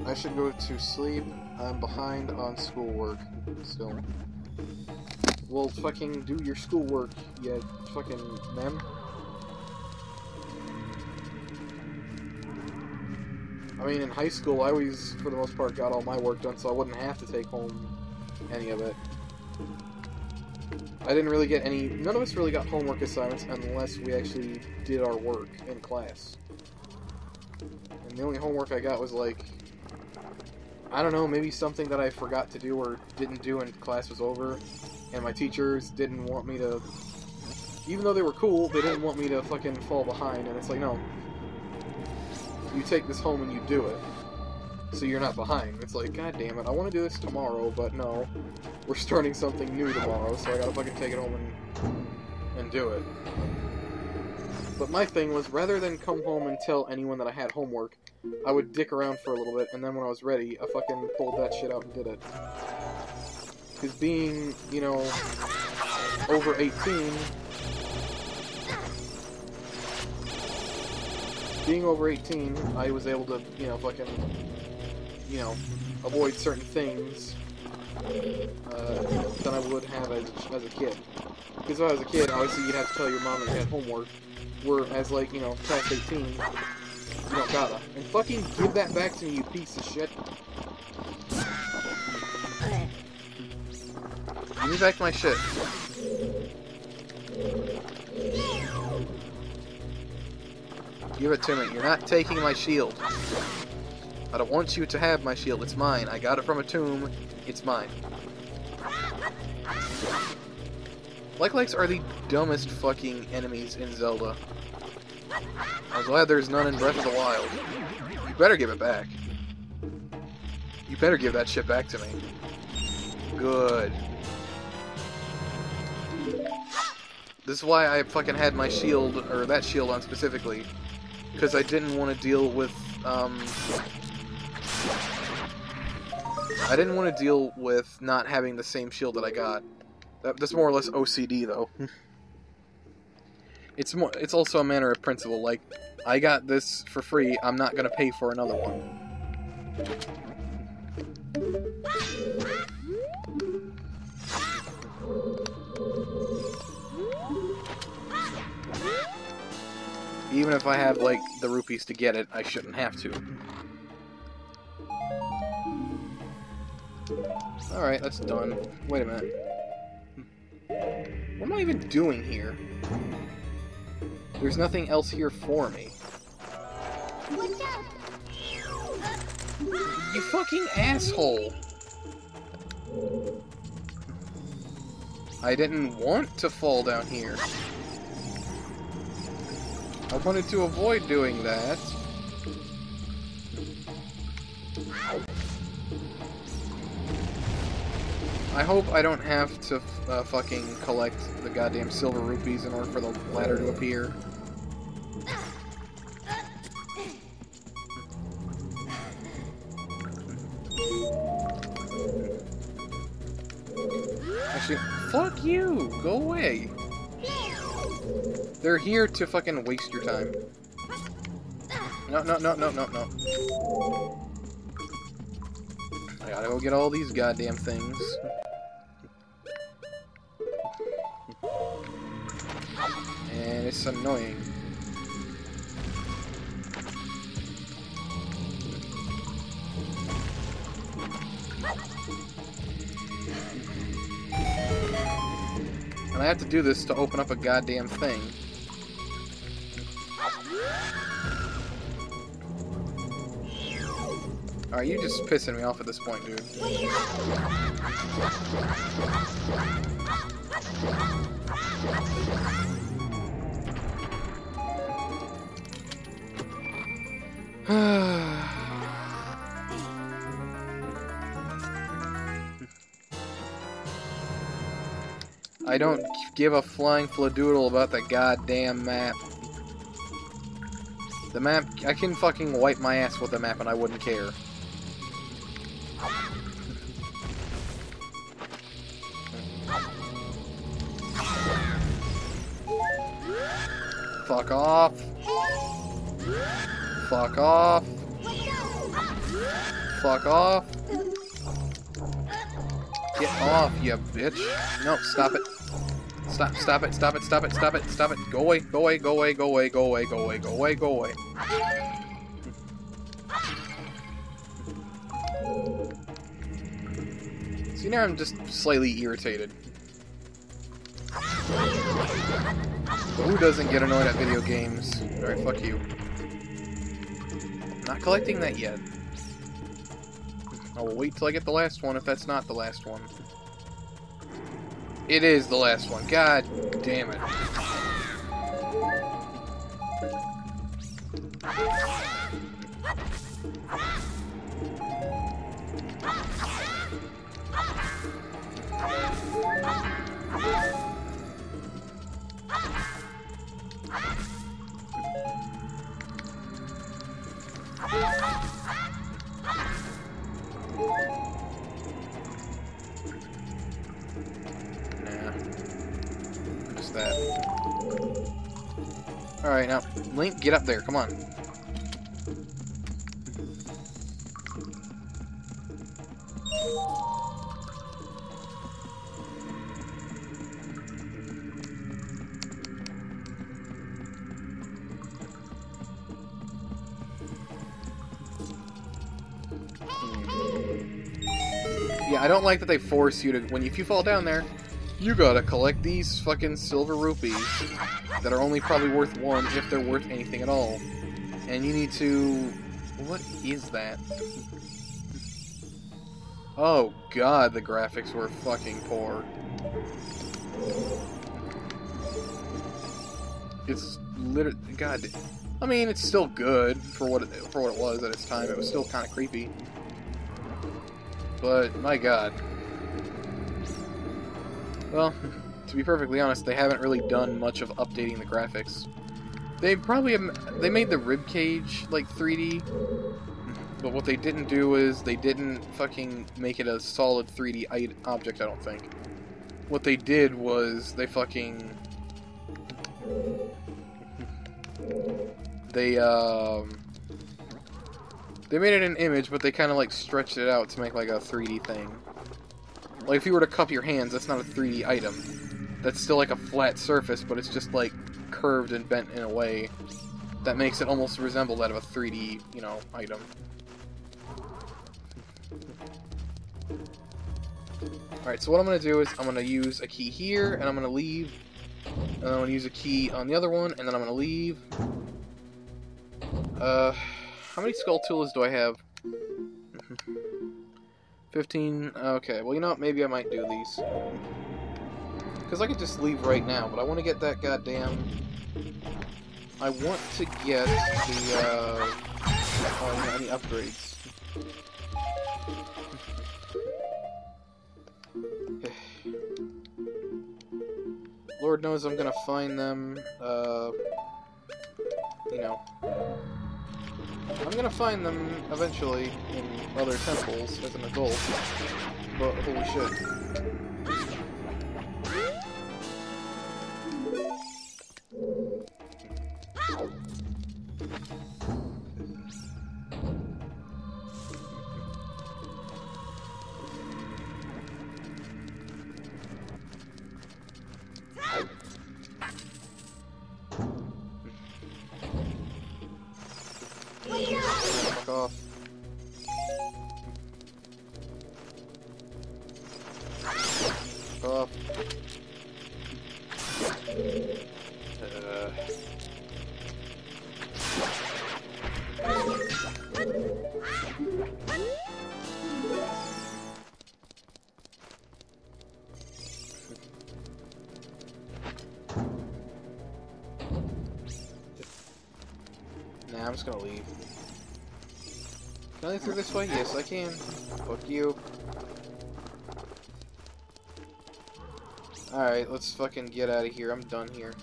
I should go to sleep. I'm behind on schoolwork. Still. Well, fucking do your schoolwork, you fucking mem. I mean, in high school, I always, for the most part, got all my work done, so I wouldn't have to take home any of it. I didn't really get any... None of us really got homework assignments unless we actually did our work in class. And the only homework I got was, like... I don't know, maybe something that I forgot to do or didn't do when class was over. And my teachers didn't want me to... Even though they were cool, they didn't want me to fucking fall behind. And it's like, no. You take this home and you do it. So you're not behind. It's like, god damn it, I want to do this tomorrow, but no. We're starting something new tomorrow, so I gotta fucking take it home and do it. But my thing was, rather than come home and tell anyone that I had homework, I would dick around for a little bit, and then when I was ready, I fucking pulled that shit out and did it. Because being, you know, over 18... Being over 18, I was able to, you know, fucking, you know, avoid certain things than I would have as a kid. Because if I was a kid, obviously you'd have to tell your mom that you had homework. Whereas, like, you know, past 18, you don't gotta. And fucking give that back to me, you piece of shit. Give me back my shit. Give it to me. You're not taking my shield. I don't want you to have my shield. It's mine. I got it from a tomb. It's mine. Like-likes are the dumbest fucking enemies in Zelda. I'm glad there's none in Breath of the Wild. You better give it back. You better give that shit back to me. Good. This is why I fucking had my shield, or that shield on specifically. Because I didn't want to deal with, I didn't want to deal with not having the same shield that I got. That's more or less OCD, though. It's also a matter of principle. Like, I got this for free. I'm not gonna pay for another one. Even if I have, like, the rupees to get it, I shouldn't have to. Alright, that's done. Wait a minute. What am I even doing here? There's nothing else here for me. You fucking asshole! I didn't want to fall down here. I wanted to avoid doing that. I hope I don't have to fucking collect the goddamn silver rupees in order for the ladder to appear. Actually, fuck you! Go away! They're here to fucking waste your time. No, no, no, no, no, no. I gotta go get all these goddamn things. And it's annoying. And I have to do this to open up a goddamn thing. Alright, you're just pissing me off at this point, dude. I don't give a flying fladoodle about the goddamn map. The map, I can fucking wipe my ass with the map and I wouldn't care. Fuck off. Fuck off. Fuck off. Get off, you bitch. No, stop it. Stop, stop it, stop it, stop it, stop it, stop it. Go away, go away, go away, go away, go away, go away, go away, go away. See, now I'm just slightly irritated. But who doesn't get annoyed at video games? Alright, fuck you. I'm not collecting that yet. I will wait till I get the last one if that's not the last one. It is the last one. God damn it. That. Alright, now, Link, get up there, come on. Yeah, I don't like that they force you to, if you fall down there, you gotta collect these fucking silver rupees that are only probably worth one if they're worth anything at all. And you need to... What is that? Oh god, the graphics were fucking poor. It's literally... God... I mean, it's still good for what it was at its time. It was still kind of creepy. But, my god. Well, to be perfectly honest, they haven't really done much of updating the graphics. They probably they made the ribcage like 3D, but what they didn't do is they didn't fucking make it a solid 3D object, I don't think. What they did was they fucking they made it an image, but they kind of like stretched it out to make like a 3D thing. Like if you were to cup your hands, that's not a 3D item. That's still like a flat surface, but it's just like curved and bent in a way that makes it almost resemble that of a 3D, you know, item. Alright, so what I'm going to do is I'm going to use a key here, and I'm going to leave. And I'm going to use a key on the other one, and then I'm going to leave. How many skull tools do I have? 15. Okay, well, you know what? Maybe I might do these. Because I could just leave right now, but I want to get that goddamn... I want to get the, any upgrades. Lord knows I'm gonna find them, you know. I'm gonna find them eventually in other temples as an adult, but holy shit. Fuck off. Fuck off. Nah, I'm just gonna leave. Can I leave through this way? Yes, I can. Fuck you. Alright, let's fucking get out of here. I'm done here.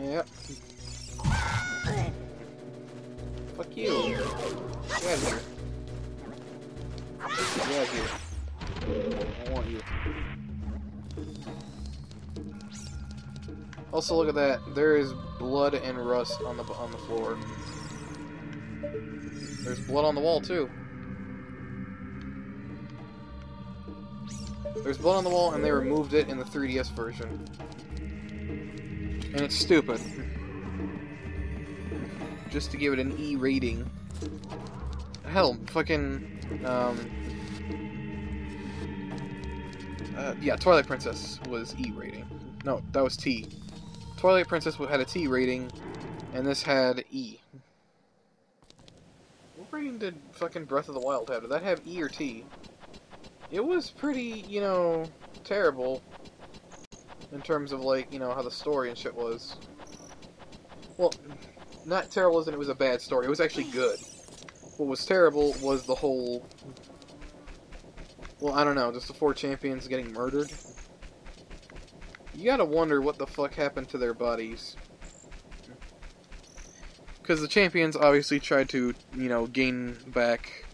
Yep. Fuck you. Get out of here. Get out of here. I don't want you. Also, look at that. There is blood and rust on the floor. There's blood on the wall too. There's blood on the wall, and they removed it in the 3DS version. And it's stupid. Just to give it an E rating. Hell, fucking, yeah, Twilight Princess was E rating. No, that was T. Twilight Princess had a T rating, and this had E. What rating did fucking Breath of the Wild have? Did that have E or T? It was pretty, you know, terrible. In terms of, like, you know, how the story and shit was. Well, not terrible as in it was a bad story. It was actually good. What was terrible was the whole... Well, I don't know, just the 4 champions getting murdered. You gotta wonder what the fuck happened to their bodies. Because the champions obviously tried to, you know, gain back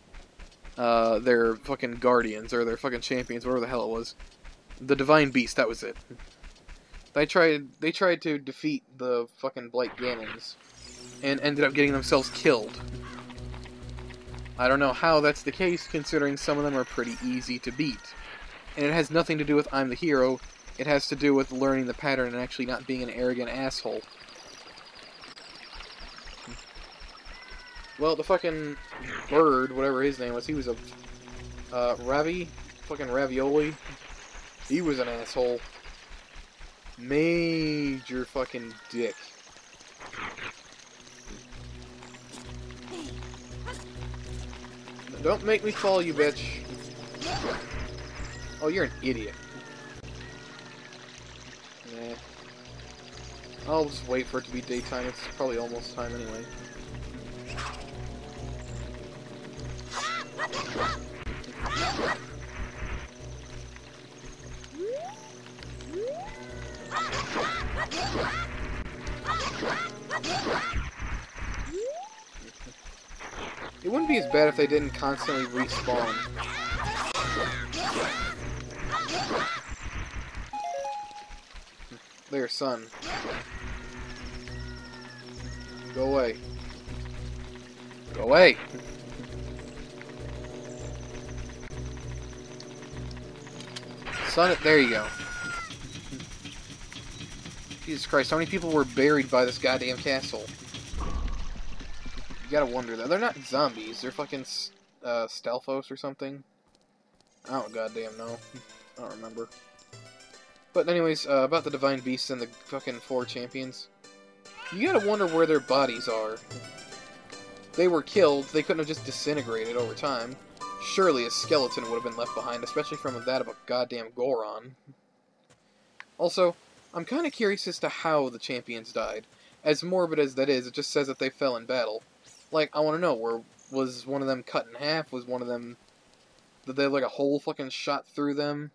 their fucking guardians, or their fucking champions, whatever the hell it was. The Divine Beast, that was it. They tried to defeat the fucking Blight Ganons, and ended up getting themselves killed. I don't know how that's the case, considering some of them are pretty easy to beat. And it has nothing to do with I'm the hero, it has to do with learning the pattern and actually not being an arrogant asshole. Well, the fucking bird, whatever his name was, he was a, fucking Ravioli. He was an asshole. Major fucking dick. Don't make me fall, you bitch. Oh, you're an idiot. Nah. I'll just wait for it to be daytime. It's probably almost time anyway. It wouldn't be as bad if they didn't constantly respawn. There, son. Go away. Go away! Son, there you go. Jesus Christ, how many people were buried by this goddamn castle? You gotta wonder that. They're not zombies, they're fucking Stalfos or something. I don't goddamn know. I don't remember. But anyways, about the Divine Beasts and the fucking 4 champions. You gotta wonder where their bodies are. They were killed, they couldn't have just disintegrated over time. Surely a skeleton would have been left behind, especially from that of a goddamn Goron. Also, I'm kinda curious as to how the champions died. As morbid as that is, it just says that they fell in battle. Like, I wanna know, was one of them cut in half? Was one of them... Did they have, like, a hole fucking shot through them?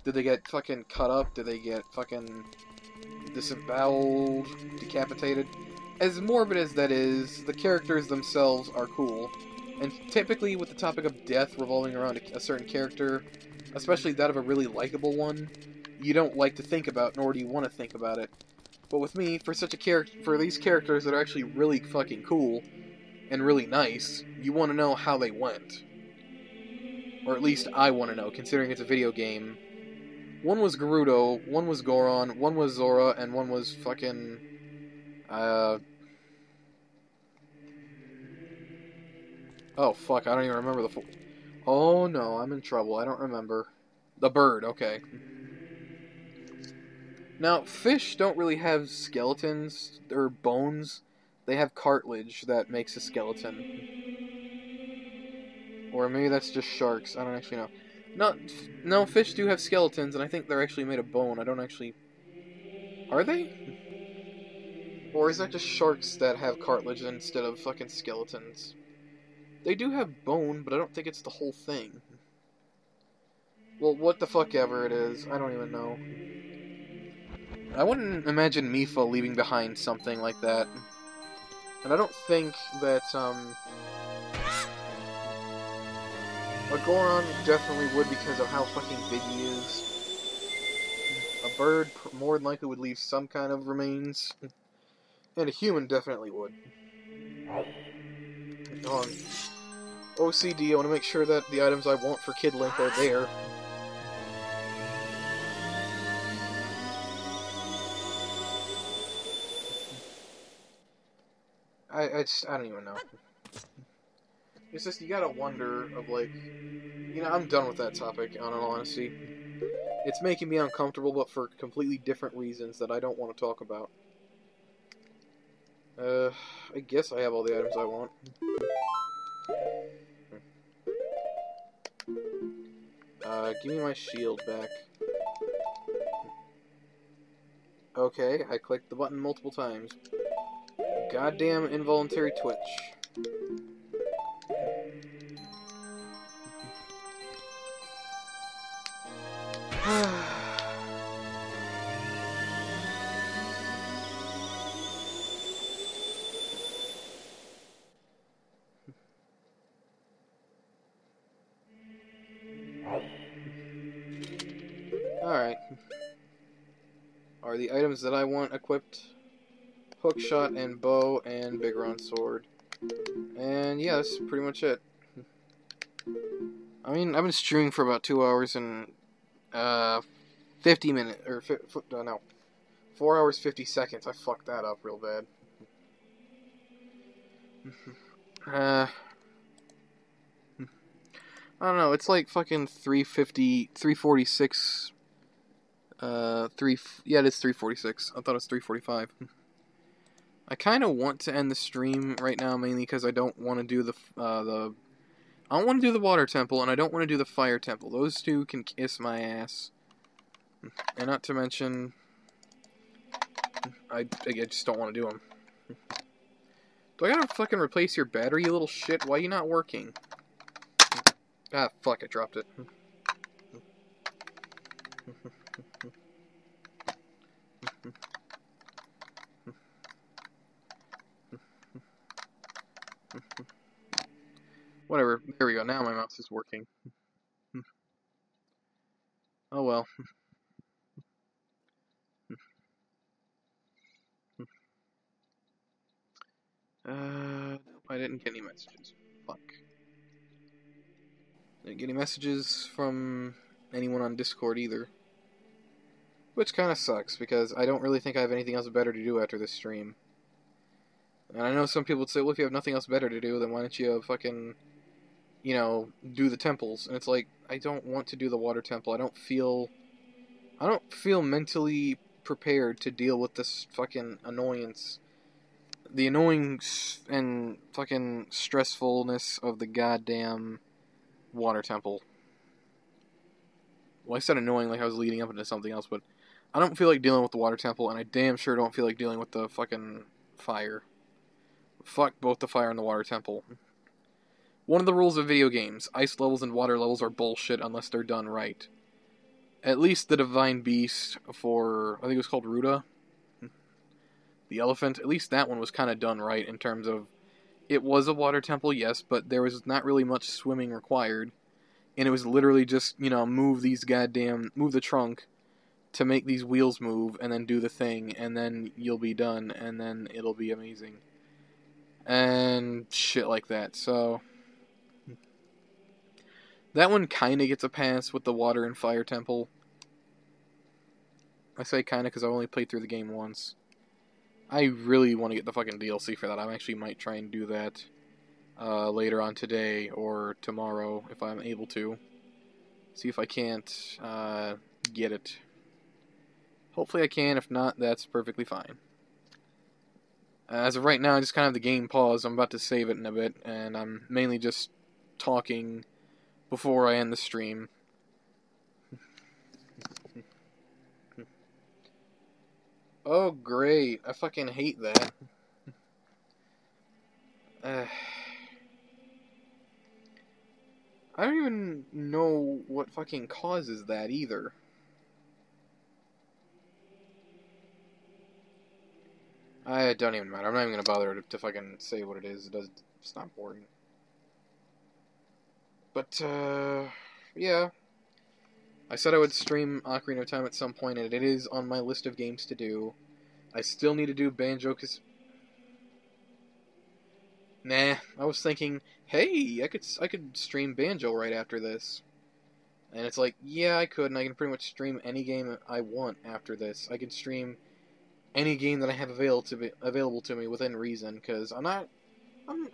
Did they get fucking cut up? Did they get fucking disemboweled? Decapitated? As morbid as that is, the characters themselves are cool. And typically, with the topic of death revolving around a certain character, especially that of a really likable one, you don't like to think about, nor do you want to think about it. But with me, for these characters that are actually really fucking cool, and really nice, you want to know how they went. Or at least I want to know, considering it's a video game. One was Gerudo, one was Goron, one was Zora, and one was fucking... Oh, fuck, I don't even remember the... Oh, no, I'm in trouble. I don't remember. The bird, okay. Now, fish don't really have skeletons, or bones. They have cartilage that makes a skeleton. Or maybe that's just sharks. I don't actually know. No, fish do have skeletons, and I think they're actually made of bone. I don't actually... Are they? Or is that just sharks that have cartilage instead of fucking skeletons? They do have bone, but I don't think it's the whole thing. Well, what the fuck ever it is. I don't even know. I wouldn't imagine Mipha leaving behind something like that. And I don't think that, a Goron definitely would because of how fucking big he is. A bird more than likely would leave some kind of remains. And a human definitely would. Hold on. OCD, I want to make sure that the items I want for Kid Link are there. I don't even know. It's just, you gotta wonder of, like... You know, I'm done with that topic, in all honesty. It's making me uncomfortable, but for completely different reasons that I don't want to talk about. I guess I have all the items I want. Give me my shield back. Okay, I clicked the button multiple times. Goddamn involuntary twitch. Alright. Are the items that I want equipped? Hookshot and bow and Bigoron sword. And yeah, that's pretty much it. I mean, I've been streaming for about 2 hours and 50 minutes, or no, 4 hours 50 seconds. I fucked that up real bad. I don't know, it's like fucking 350, 346, yeah, it is 346. I thought it was 345. I kind of want to end the stream right now, mainly because I don't want to do I don't want to do the water temple, and I don't want to do the fire temple. Those two can kiss my ass. And not to mention, I just don't want to do them. Do I gotta fucking replace your battery, you little shit? Why are you not working? Ah, fuck, I dropped it. Whatever, there we go, now my mouse is working. Oh well. I didn't get any messages. Fuck. Didn't get any messages from anyone on Discord either. Which kind of sucks, because I don't really think I have anything else better to do after this stream. And I know some people would say, well, if you have nothing else better to do, then why don't you fucking, you know, do the temples? And it's like, I don't want to do the water temple. I don't feel mentally prepared to deal with this fucking annoyance. The annoying and fucking stressfulness of the goddamn water temple. Well, I said annoying like I was leading up into something else, but I don't feel like dealing with the water temple, and I damn sure don't feel like dealing with the fucking fire. Fuck both the fire and the water temple. One of the rules of video games, ice levels and water levels are bullshit unless they're done right. At least the Divine Beast for, I think it was called Ruda, the elephant, at least that one was kind of done right in terms of, it was a water temple, yes, but there was not really much swimming required. And it was literally just, you know, move the trunk to make these wheels move, and then do the thing, and then you'll be done, and then it'll be amazing. And shit like that, so that one kinda gets a pass with the water and fire temple. I say kinda because I only played through the game once. I really want to get the fucking DLC for that. I actually might try and do that later on today or tomorrow if I'm able to. See if I can't get it. Hopefully I can. If not, that's perfectly fine. As of right now, I just kind of have the game paused. I'm about to save it in a bit, and I'm mainly just talking before I end the stream. Oh, great. I fucking hate that. I don't even know what fucking causes that either. I don't even matter. I'm not even gonna bother to fucking say what it is. It's not important. But, yeah. I said I would stream Ocarina of Time at some point, and it is on my list of games to do. I still need to do Banjo, cause... Nah, I was thinking, hey, I could stream Banjo right after this. And it's like, yeah, I could, and I can pretty much stream any game I want after this. I could stream any game that I have available to me within reason, because I'm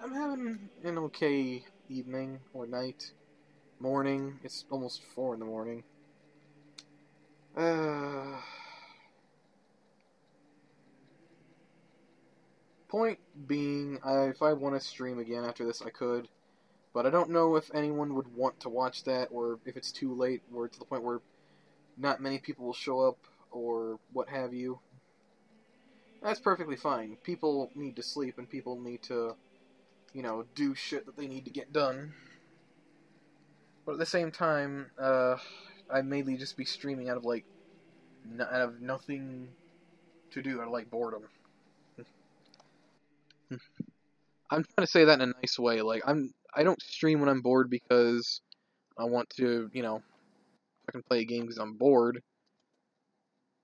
having an okay evening or night, morning. It's almost 4 in the morning. Point being, if I want to stream again after this, I could, but I don't know if anyone would want to watch that, or if it's too late, or to the point where not many people will show up, or what have you. That's perfectly fine. People need to sleep, and people need to, you know, do shit that they need to get done. But at the same time, I'd mainly just be streaming out of nothing to do, out of, like, boredom. I'm trying to say that in a nice way. Like, I don't stream when I'm bored because I want to, you know, I can play a game because I'm bored.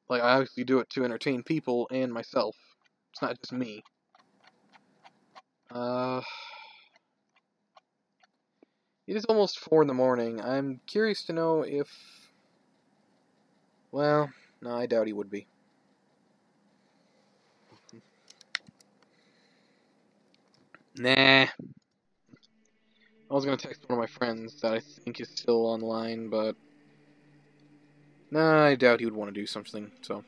Like, I obviously do it to entertain people and myself. It's not just me. It is almost 4 in the morning. I'm curious to know if... Well, no, I doubt he would be. Nah. I was gonna text one of my friends that I think is still online, but... Nah, I doubt he would want to do something, so...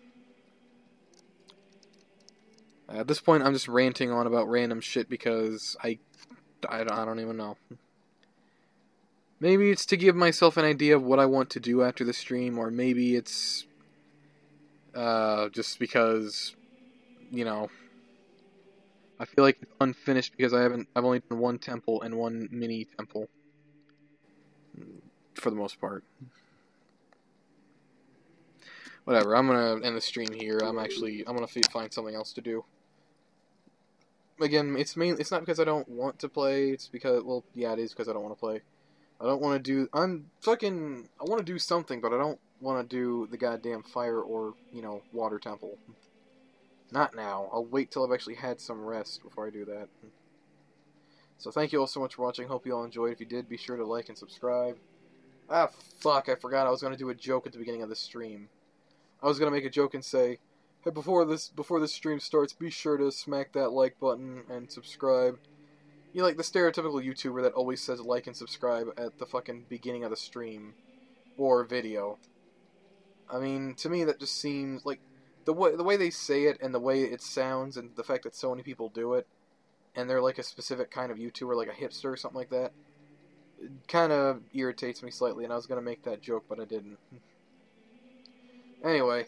At this point, I'm just ranting on about random shit because I don't even know. Maybe it's to give myself an idea of what I want to do after the stream, or maybe it's just because, you know, I feel like it's unfinished because I've only done one temple and one mini temple for the most part. Whatever, I'm gonna end the stream here. I'm gonna find something else to do. Again, it's not because I don't want to play, it's because, well, yeah, it is because I don't want to play. I don't want to do, I want to do something, but I don't want to do the goddamn fire or, you know, water temple. Not now. I'll wait till I've actually had some rest before I do that. So thank you all so much for watching. Hope you all enjoyed. If you did, be sure to like and subscribe. Ah, fuck, I forgot I was going to do a joke at the beginning of the stream. I was going to make a joke and say, hey, before this stream starts, be sure to smack that like button and subscribe. You know, like the stereotypical YouTuber that always says like and subscribe at the fucking beginning of the stream or video. I mean, to me that just seems like the way they say it and the way it sounds and the fact that so many people do it and they're like a specific kind of YouTuber, like a hipster or something like that, it kind of irritates me slightly, and I was going to make that joke, but I didn't. Anyway,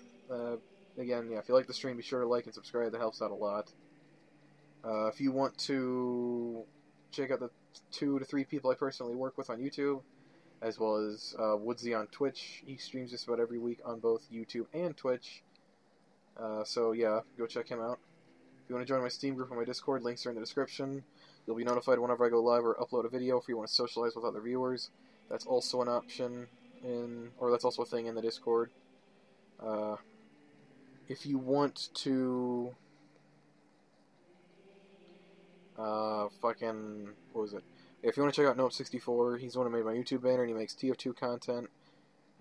again, yeah, if you like the stream, be sure to like and subscribe. That helps out a lot. If you want to check out the 2 to 3 people I personally work with on YouTube, as well as Woodsy on Twitch. He streams just about every week on both YouTube and Twitch. So yeah, go check him out. If you want to join my Steam group or my Discord, links are in the description. You'll be notified whenever I go live or upload a video. If you want to socialize with other viewers, that's also an option or that's also a thing in the Discord. If you want to what was it? If you want to check out Nope64, he's the one who made my YouTube banner, and he makes TF2 content,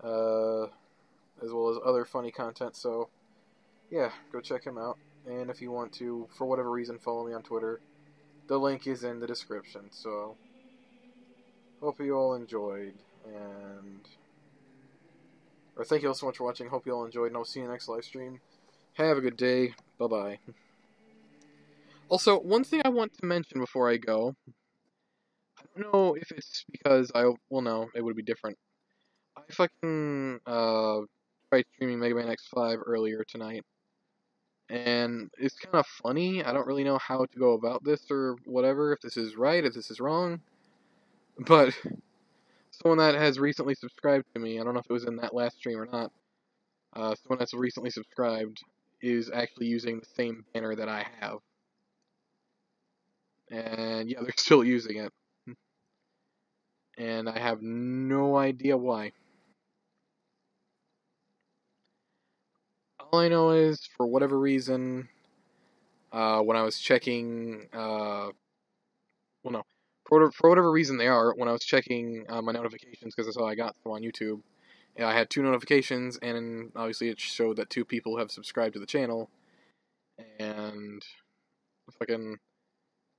as well as other funny content, so, yeah, go check him out. And if you want to, for whatever reason, follow me on Twitter, the link is in the description, so, hope you all enjoyed, or thank you all so much for watching, hope you all enjoyed, and I'll see you next live stream. Have a good day, bye-bye. Also, one thing I want to mention before I go, I don't know if it's because well, no, it would be different. I fucking, tried streaming Mega Man X5 earlier tonight, and it's kind of funny. I don't really know how to go about this or whatever, if this is right, if this is wrong, but someone that has recently subscribed to me, I don't know if it was in that last stream or not, someone that's recently subscribed is actually using the same banner that I have. And yeah, they're still using it. And I have no idea why. All I know is, for whatever reason, when I was checking, well, no, for whatever reason they are, when I was checking my notifications, because that's all I got from on YouTube, I had 2 notifications, and obviously it showed that 2 people have subscribed to the channel, and fucking,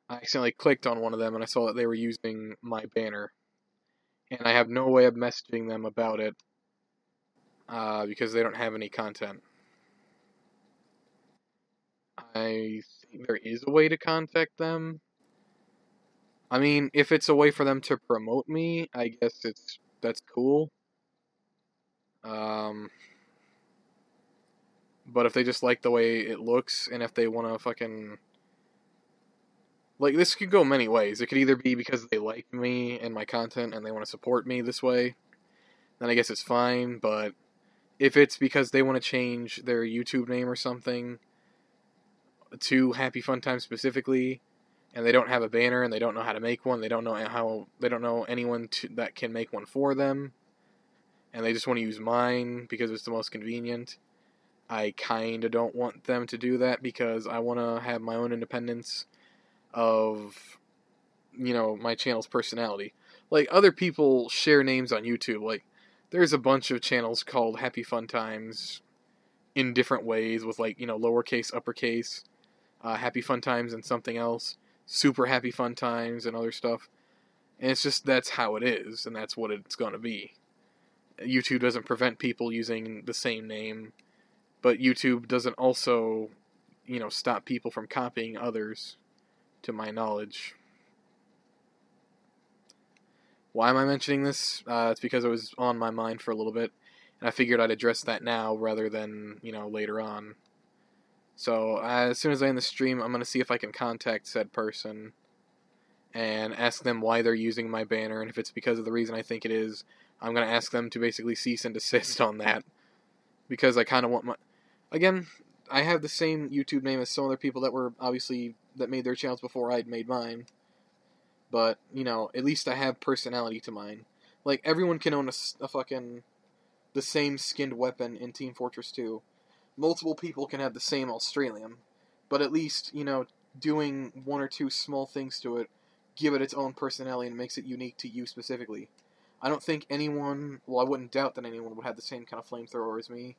I accidentally clicked on one of them, and I saw that they were using my banner, and I have no way of messaging them about it, because they don't have any content. I think there is a way to contact them. I mean, if it's a way for them to promote me, I guess that's cool. But if they just like the way it looks, and if they want to fucking... Like, this could go many ways. It could either be because they like me and my content, and they want to support me this way, then I guess it's fine, but if it's because they want to change their YouTube name or something to Happy Fun Time specifically, and they don't have a banner, and they don't know how to make one, they don't know anyone that can make one for them, and they just want to use mine because it's the most convenient, I kinda don't want them to do that, because I want to have my own independence of, you know, my channel's personality. Like, other people share names on YouTube, like, there's a bunch of channels called Happy Fun Times in different ways, with, like, you know, lowercase, uppercase, Happy Fun Times and something else, Super Happy Fun Times and other stuff, and it's just, that's how it is, and that's what it's gonna be. YouTube doesn't prevent people using the same name, but YouTube doesn't also, you know, stop people from copying others, to my knowledge. Why am I mentioning this? It's because it was on my mind for a little bit, and I figured I'd address that now rather than, you know, later on. So, as soon as I end the stream, I'm going to see if I can contact said person and ask them why they're using my banner, and if it's because of the reason I think it is, I'm going to ask them to basically cease and desist on that, because I kind of want my... Again, I have the same YouTube name as some other people that were, obviously, that made their channels before I'd made mine, but, you know, at least I have personality to mine. Like, everyone can own a fucking... the same skinned weapon in Team Fortress 2. Multiple people can have the same Australian. but at least, you know, doing one or two small things to it give it its own personality and makes it unique to you specifically. I don't think anyone, well, I wouldn't doubt that anyone would have the same kind of flamethrower as me.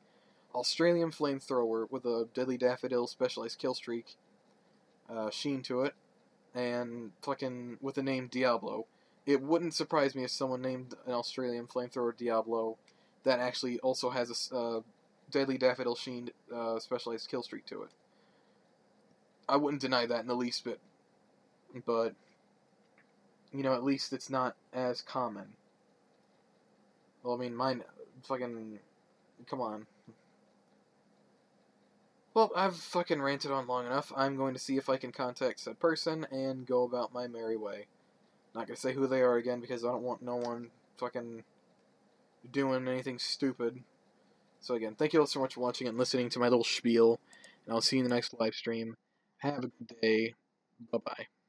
Australian flamethrower with a Deadly Daffodil specialized kill streak sheen to it, and fucking with the name Diablo. It wouldn't surprise me if someone named an Australian flamethrower Diablo that actually also has a Deadly Daffodil sheen specialized kill streak to it. I wouldn't deny that in the least bit, but, you know, at least it's not as common. Well, I mean, mine, fucking, come on. Well, I've fucking ranted on long enough. I'm going to see if I can contact said person and go about my merry way. Not gonna say who they are again because I don't want no one fucking doing anything stupid. So again, thank you all so much for watching and listening to my little spiel, and I'll see you in the next live stream. Have a good day. Bye-bye.